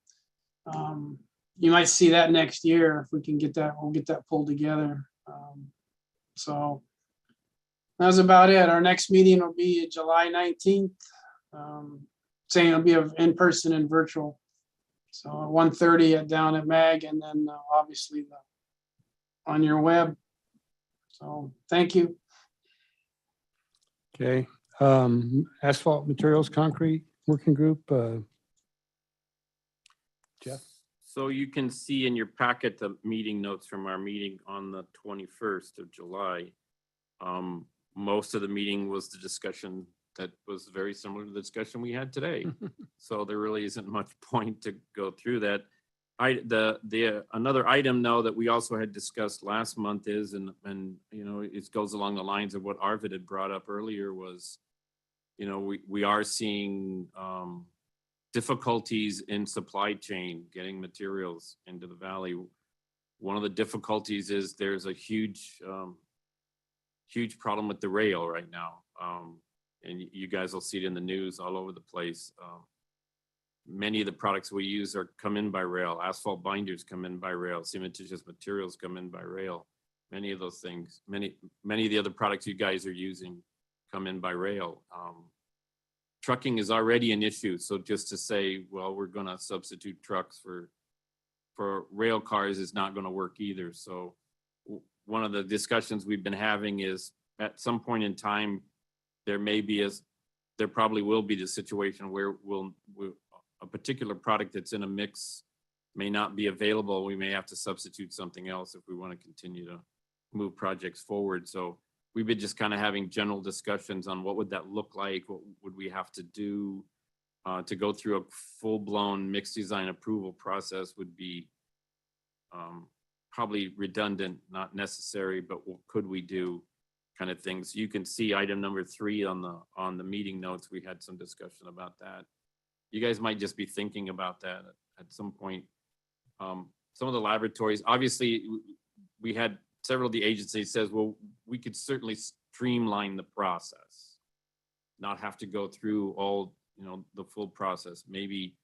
you might see that next year if we can get that, we'll get that pulled together. So That's about it. Our next meeting will be July 19th. Saying it'll be in person and virtual. So 1:30 down at MAG, and then obviously on your web. So thank you. Okay. Asphalt Materials Concrete Working Group. Jeff? So you can see in your packet the meeting notes from our meeting on the 21st of July. Most of the meeting was the discussion that was very similar to the discussion we had today. So there really isn't much point to go through that. Another item now that we also had discussed last month is, and you know, it goes along the lines of what Arvid had brought up earlier was, you know, we are seeing difficulties in supply chain, getting materials into the valley. One of the difficulties is there's a huge problem with the rail right now. And you guys will see it in the news all over the place. Many of the products we use come in by rail. Asphalt binders come in by rail. Cementitious materials come in by rail. Many of those things, many of the other products you guys are using come in by rail. Trucking is already an issue. So just to say, well, we're going to substitute trucks for rail cars is not going to work either. So one of the discussions we've been having is at some point in time, there probably will be the situation where a particular product that's in a mix may not be available. We may have to substitute something else if we want to continue to move projects forward. So we've been just kind of having general discussions on what would that look like? What would we have to do to go through a full-blown mixed design approval process would be probably redundant, not necessary, but what could we do? Kind of things. You can see item number 3 on the meeting notes. We had some discussion about that. You guys might just be thinking about that at some point. Some of the laboratories, obviously, we had several of the agencies says, well, we could certainly streamline the process, not have to go through all, you know, the full process. Maybe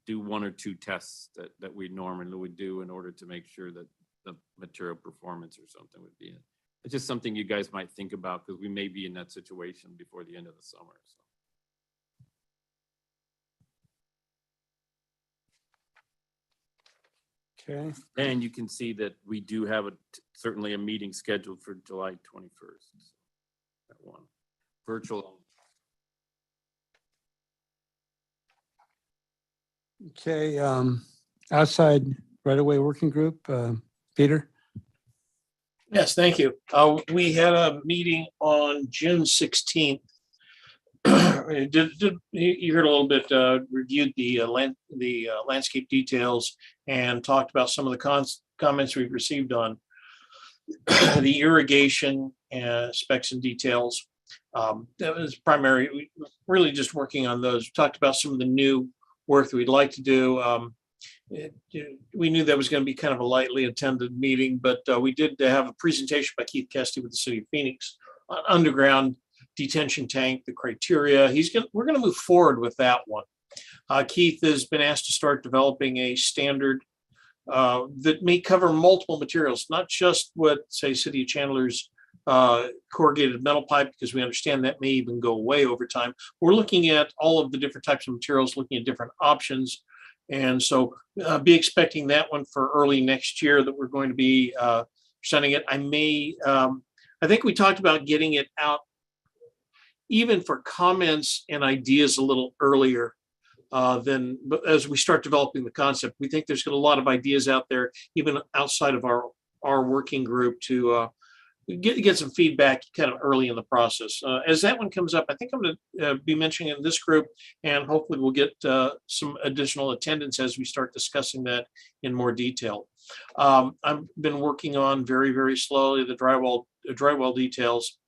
do 1 or 2 tests that we normally would do in order to make sure that the material performance or something would be it. It's just something you guys might think about because we may be in that situation before the end of the summer. So. Okay. And you can see that we do have certainly a meeting scheduled for July 21st. That one. Virtual. Okay. Outside right-of-way working group, Peter? Yes, thank you. We had a meeting on June 16th. You heard a little bit, reviewed the landscape details and talked about some of the comments we've received on the irrigation specs and details. That was primary, really just working on those. We talked about some of the new work that we'd like to do. We knew that was going to be kind of a lightly attended meeting, but we did have a presentation by Keith Kesty with the City of Phoenix on underground detention tank, the criteria. We're going to move forward with that one. Keith has been asked to start developing a standard that may cover multiple materials, not just what, say, City of Chandler's corrugated metal pipe, because we understand that may even go away over time. We're looking at all of the different types of materials, looking at different options. And so be expecting that one for early next year that we're going to be presenting it. I think we talked about getting it out even for comments and ideas a little earlier than as we start developing the concept. We think there's a lot of ideas out there, even outside of our working group, to get some feedback kind of early in the process. As that one comes up, I think I'm going to be mentioning in this group, and hopefully we'll get some additional attendance as we start discussing that in more detail. I've been working on very, very slowly the drywall details.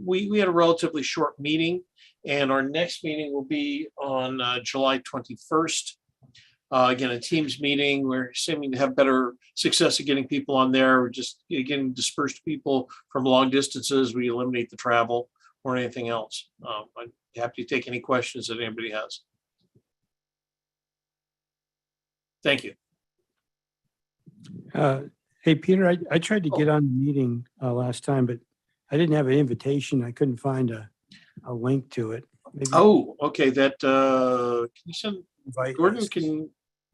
We had a relatively short meeting, and our next meeting will be on July 21st. Again, a Teams meeting. We're seeming to have better success at getting people on there. We're just getting dispersed people from long distances. We eliminate the travel or anything else. I'm happy to take any questions that anybody has. Thank you. Hey, Peter, I tried to get on the meeting last time, but I didn't have an invitation. I couldn't find a link to it. Maybe Oh, okay, that, can you send, invite Gordon, us.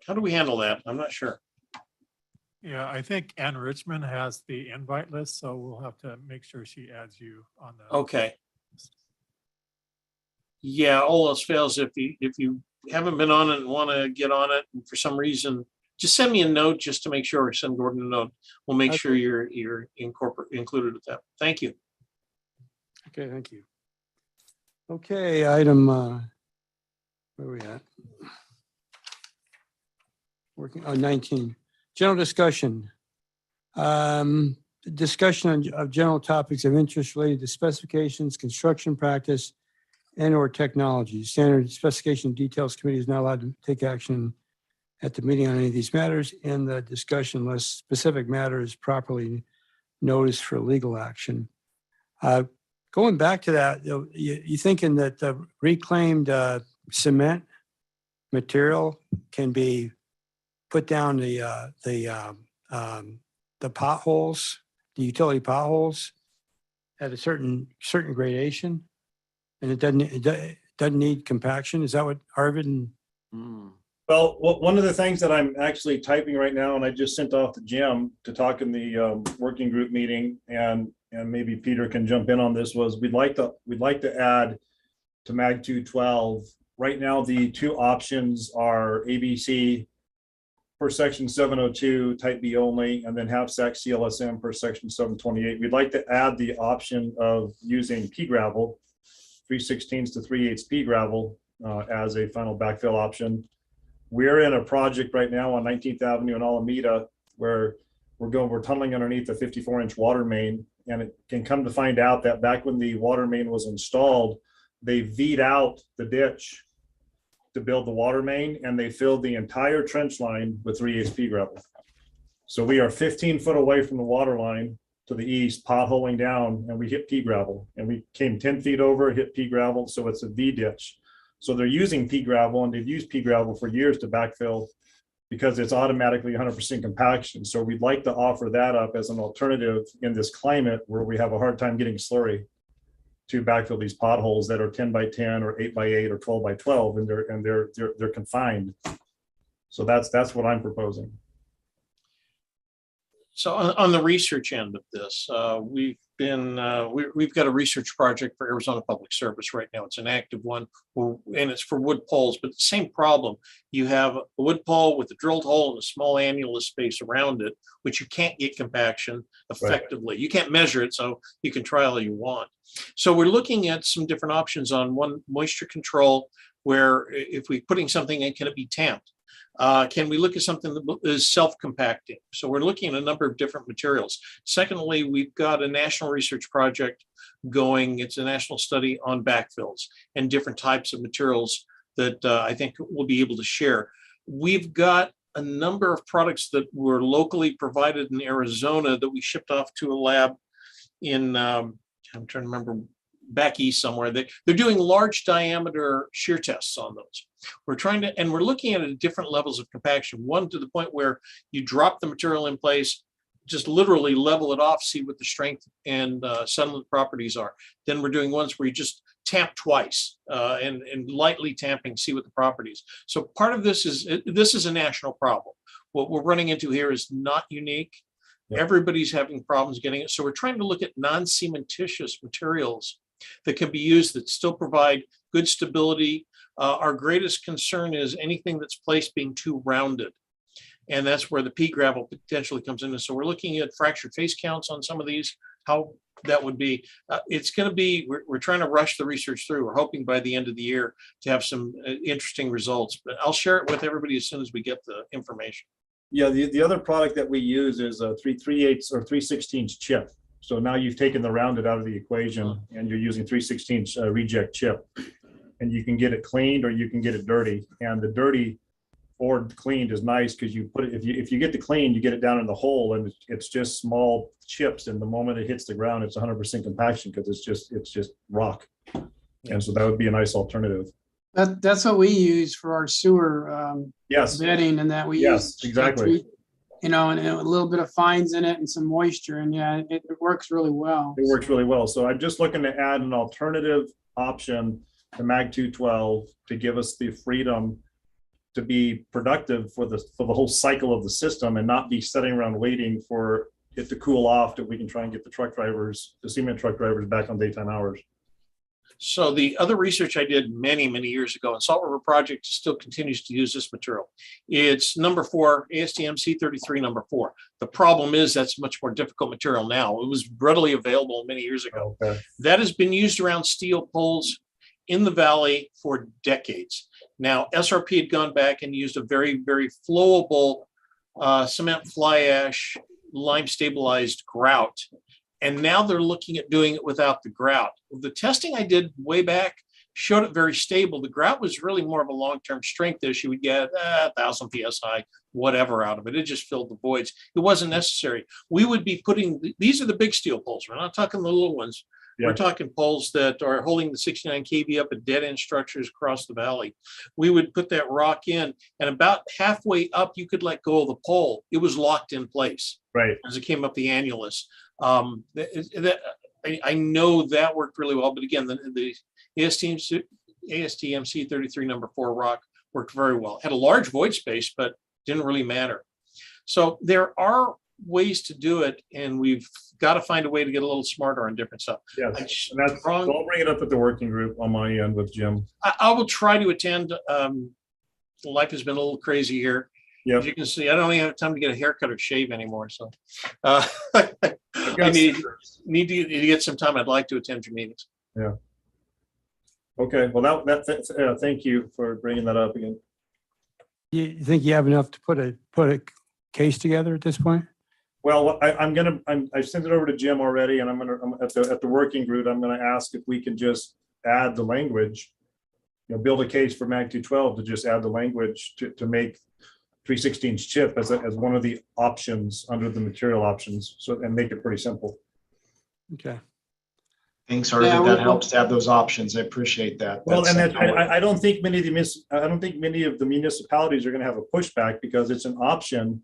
how do we handle that? I'm not sure. Yeah, I think Ann Richmond has the invite list, so we'll have to make sure she adds you on the. Okay. Yeah, all else fails, if you haven't been on it and want to get on it, and for some reason, just send me a note just to make sure, or send Gordon a note. We'll make sure you're included with that. Thank you. Okay, thank you. Okay, item, where are we at? Working on 19, general discussion. Discussion of general topics of interest related to specifications, construction practice, and or technology. Standard specification details committee is not allowed to take action at the meeting on any of these matters in the discussion unless specific matter is properly noticed for legal action. Going back to that, you thinking that the reclaimed cement material can be put down the potholes, the utility potholes at a certain gradation, and it doesn't need compaction? Is that what Arvid and? Well, one of the things that I'm actually typing right now, and I just sent off to Jim to talk in the working group meeting, and maybe Peter can jump in on this, was we'd like to add to Mag 212. Right now, the two options are ABC per section 702, type B only, and then half sack CLSM per section 728. We'd like to add the option of using pea gravel, 3/16 to 3/8 pea gravel as a final backfill option. We're in a project right now on 19th Avenue in Alameda where we're tunneling underneath the 54-inch water main, and it can come to find out that back when the water main was installed, they V'd out the ditch to build the water main, and they filled the entire trench line with 3/8 pea gravel. So we are 15 foot away from the water line to the east, potholing down, and we hit pea gravel, and we came 10 feet over, hit pea gravel. So it's a V ditch. So they're using pea gravel, and they've used pea gravel for years to backfill because it's automatically 100% compaction. So we'd like to offer that up as an alternative in this climate where we have a hard time getting slurry to backfill these potholes that are 10 by 10 or 8 by 8 or 12 by 12, and they're confined. So that's what I'm proposing. So on the research end of this, we've got a research project for Arizona Public Service right now. It's an active one, and it's for wood poles, but the same problem. You have a wood pole with a drilled hole and a small annulus space around it, which you can't get compaction effectively. Right. You can't measure it, so you can try all you want. So we're looking at some different options on one, moisture control, where if we're putting something in, can it be tamped? Can we look at something that is self-compacting? So we're looking at a number of different materials. Secondly, we've got a national research project going. It's a national study on backfills and different types of materials that I think we'll be able to share. We've got a number of products that were locally provided in Arizona that we shipped off to a lab in, I'm trying to remember, back east somewhere. They're doing large diameter shear tests on those. We're trying to, and we're looking at different levels of compaction. One to the point where you drop the material in place, just literally level it off, see what the strength and settlement properties are. Then we're doing ones where you just tamp twice and lightly tamping, see what the properties. So part of this is a national problem. What we're running into here is not unique. Everybody's having problems getting it. So we're trying to look at non-cementitious materials that can be used that still provide good stability. Our greatest concern is anything that's placed being too rounded. And that's where the pea gravel potentially comes in. And so we're looking at fractured face counts on some of these, how that would be. It's going to be, we're trying to rush the research through. We're hoping by the end of the year to have some interesting results, but I'll share it with everybody as soon as we get the information. Yeah, the other product that we use is a 3/8 or 3/16 chip. So now you've taken the rounded out of the equation and you're using 3/16 reject chip. And you can get it cleaned or you can get it dirty. And the dirty or cleaned is nice because you put it, if you get the clean, you get it down in the hole and it's just small chips. And the moment it hits the ground, it's 100% compaction because it's just rock. And so that would be a nice alternative. That's what we use for our sewer Yes. bedding, and that we Yes, use. exactly. and a little bit of fines in it and some moisture, and yeah, it works really well. It works really well. So I'm just looking to add an alternative option to MAG 212 to give us the freedom to be productive for the whole cycle of the system and not be sitting around waiting for it to cool off that we can try and get the cement truck drivers back on daytime hours. So the other research I did many, many years ago, and Salt River Project still continues to use this material. It's number 4, ASTM C33 number 4. The problem is that's much more difficult material now. It was readily available many years ago. Okay. That has been used around steel poles in the valley for decades. Now, SRP had gone back and used a very, very flowable cement fly ash lime stabilized grout. And now they're looking at doing it without the grout. The testing I did way back showed it very stable. The grout was really more of a long-term strength issue. We get 1,000 PSI, whatever out of it. It just filled the voids. It wasn't necessary. We would be putting, these are the big steel poles. We're not talking the little ones. Yeah. We're talking poles that are holding the 69 kV up at dead end structures across the valley. We would put that rock in, and about halfway up, you could let go of the pole. It was locked in place. Right. As it came up the annulus. I know that worked really well, but again, the ASTM C33 number 4 rock worked very well. Had a large void space, but didn't really matter. So there are ways to do it, and we've got to find a way to get a little smarter on different stuff. Yes, and that's wrong. I'll bring it up at the working group on my end with Jim. I will try to attend. Life has been a little crazy here. Yeah. As you can see, I don't even have time to get a haircut or shave anymore. So I need to get some time. I'd like to attend your meetings. Yeah. Okay. Well, thank you for bringing that up again. You think you have enough to put a case together at this point? Well, I sent it over to Jim already, and I'm at the working group. I'm gonna ask if we can just add the language, build a case for MAG 212 to just add the language to make 3/16 chip as one of the options under the material options, and make it pretty simple. Okay. Thanks, Harvey. That helps to have those options. I appreciate that. Well, and I don't think many of the municipalities are going to have a pushback because it's an option.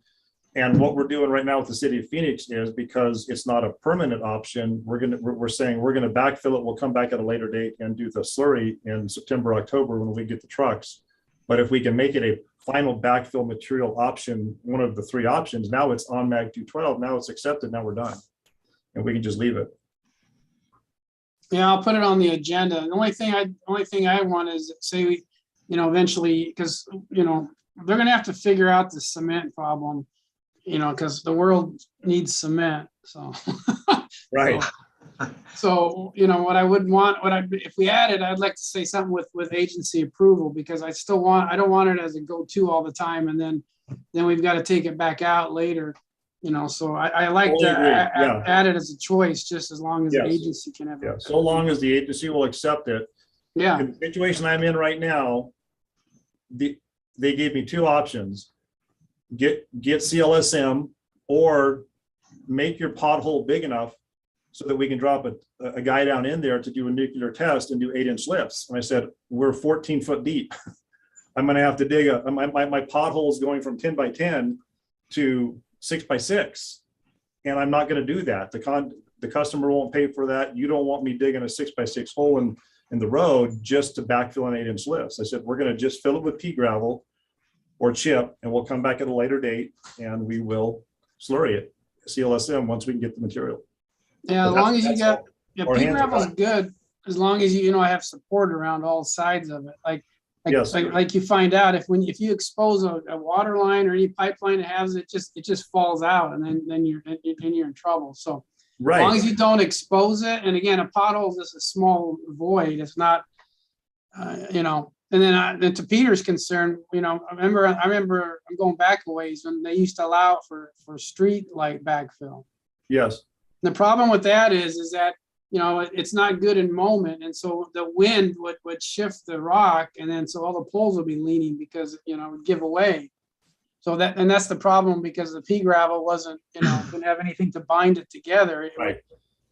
And what we're doing right now with the city of Phoenix is, because it's not a permanent option, we're saying we're going to backfill it. We'll come back at a later date and do the slurry in September, October when we get the trucks. But if we can make it a final backfill material option, one of the 3 options, now it's on MAG 212. Now it's accepted. Now we're done, and we can just leave it. Yeah, I'll put it on the agenda. The only thing I want is, say we, eventually, because they're gonna have to figure out the cement problem, because the world needs cement. So right. So what I would want, if we added, I'd like to say something with agency approval, because I don't want it as a go-to all the time, and then we've got to take it back out later. So I like to add it as a choice, just as long as the agency can have it. Yeah, so long as the agency will accept it. Yeah. In the situation I'm in right now, they gave me 2 options: get CLSM, or make your pothole big enough so that we can drop a guy down in there to do a nuclear test and do 8-inch lifts. And I said, we're 14 foot deep. I'm going to have to dig my pothole is going from 10 by 10 to 6 by 6. And I'm not going to do that. The customer won't pay for that. You don't want me digging a 6 by 6 hole in the road just to backfill an 8-inch lifts. I said, we're going to just fill it with pea gravel or chip, and we'll come back at a later date and we will slurry it, CLSM, once we can get the material. Yeah, as long as you got, pea gravel is good, as long as I have support around all sides of it. Like you find out if you expose a water line or any pipeline that has it, just falls out, and then you're in trouble. So right. As long as you don't expose it, and again, a pothole is just a small void. It's not, And then to Peter's concern, I remember I'm going back a ways when they used to allow for street light backfill. Yes. The problem with that is that it's not good in moment, and so the wind would shift the rock, and then so all the poles would be leaning because it would give away. So that's the problem, because the pea gravel wasn't didn't have anything to bind it together.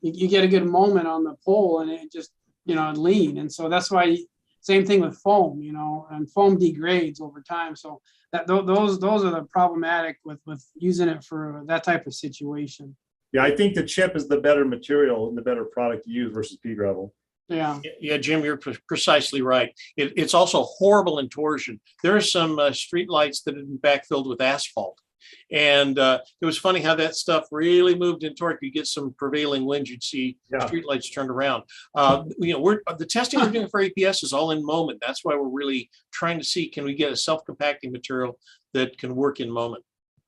You get a good moment on the pole, and it just lean, and so that's why Same thing with foam, and foam degrades over time. So those are the problematic with using it for that type of situation. Yeah, I think the chip is the better material and the better product to use versus pea gravel. Yeah. Yeah, Jim, you're precisely right. It's also horrible in torsion. There are some street lights that have been backfilled with asphalt. And it was funny how that stuff really moved in torque. You get some prevailing wind, you'd see street lights turned around. The testing we're doing for APS is all in moment. That's why we're really trying to see, can we get a self-compacting material that can work in moment?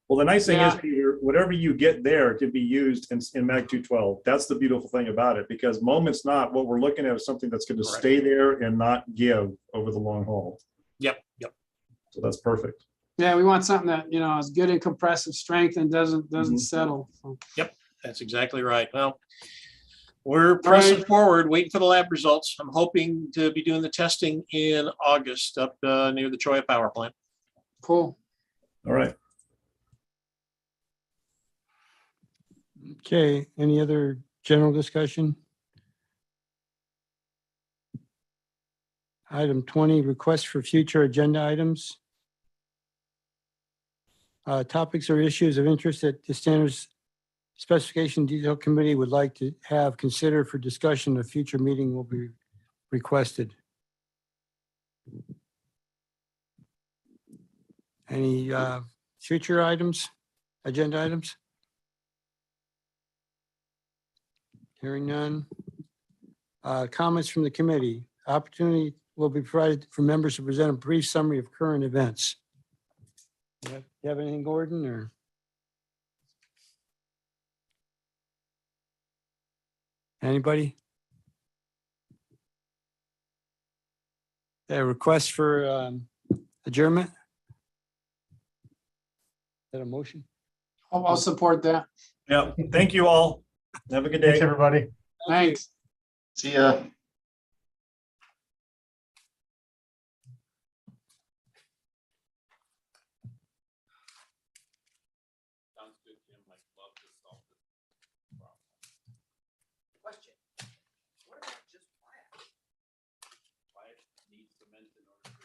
Well, the nice thing is, Peter, whatever you get there can be used in MAG 212. That's the beautiful thing about it, because moment's not what we're looking at is something that's going to stay there and not give over the long haul. Yep. So that's perfect. Yeah, we want something that, is good in compressive strength and doesn't settle. So. Yep, that's exactly right. Well, we're pressing forward, waiting for the lab results. I'm hoping to be doing the testing in August up near the Choya power plant. Cool. All right. Okay, any other general discussion? Item 20, requests for future agenda items. Topics or issues of interest that the Standards Specification Detail Committee would like to have considered for discussion. A future meeting will be requested. Any future items, agenda items? Hearing none. Comments from the committee. Opportunity will be provided for members to present a brief summary of current events. You have anything, Gordon, or? Anybody? A request for adjournment? Is that a motion? I'll support that. Yeah. Thank you all. Have a good day. Thanks, everybody. Thanks. See ya. Sounds good, Jim. I'd love to solve this problem. Question. What about just Why it needs cement in order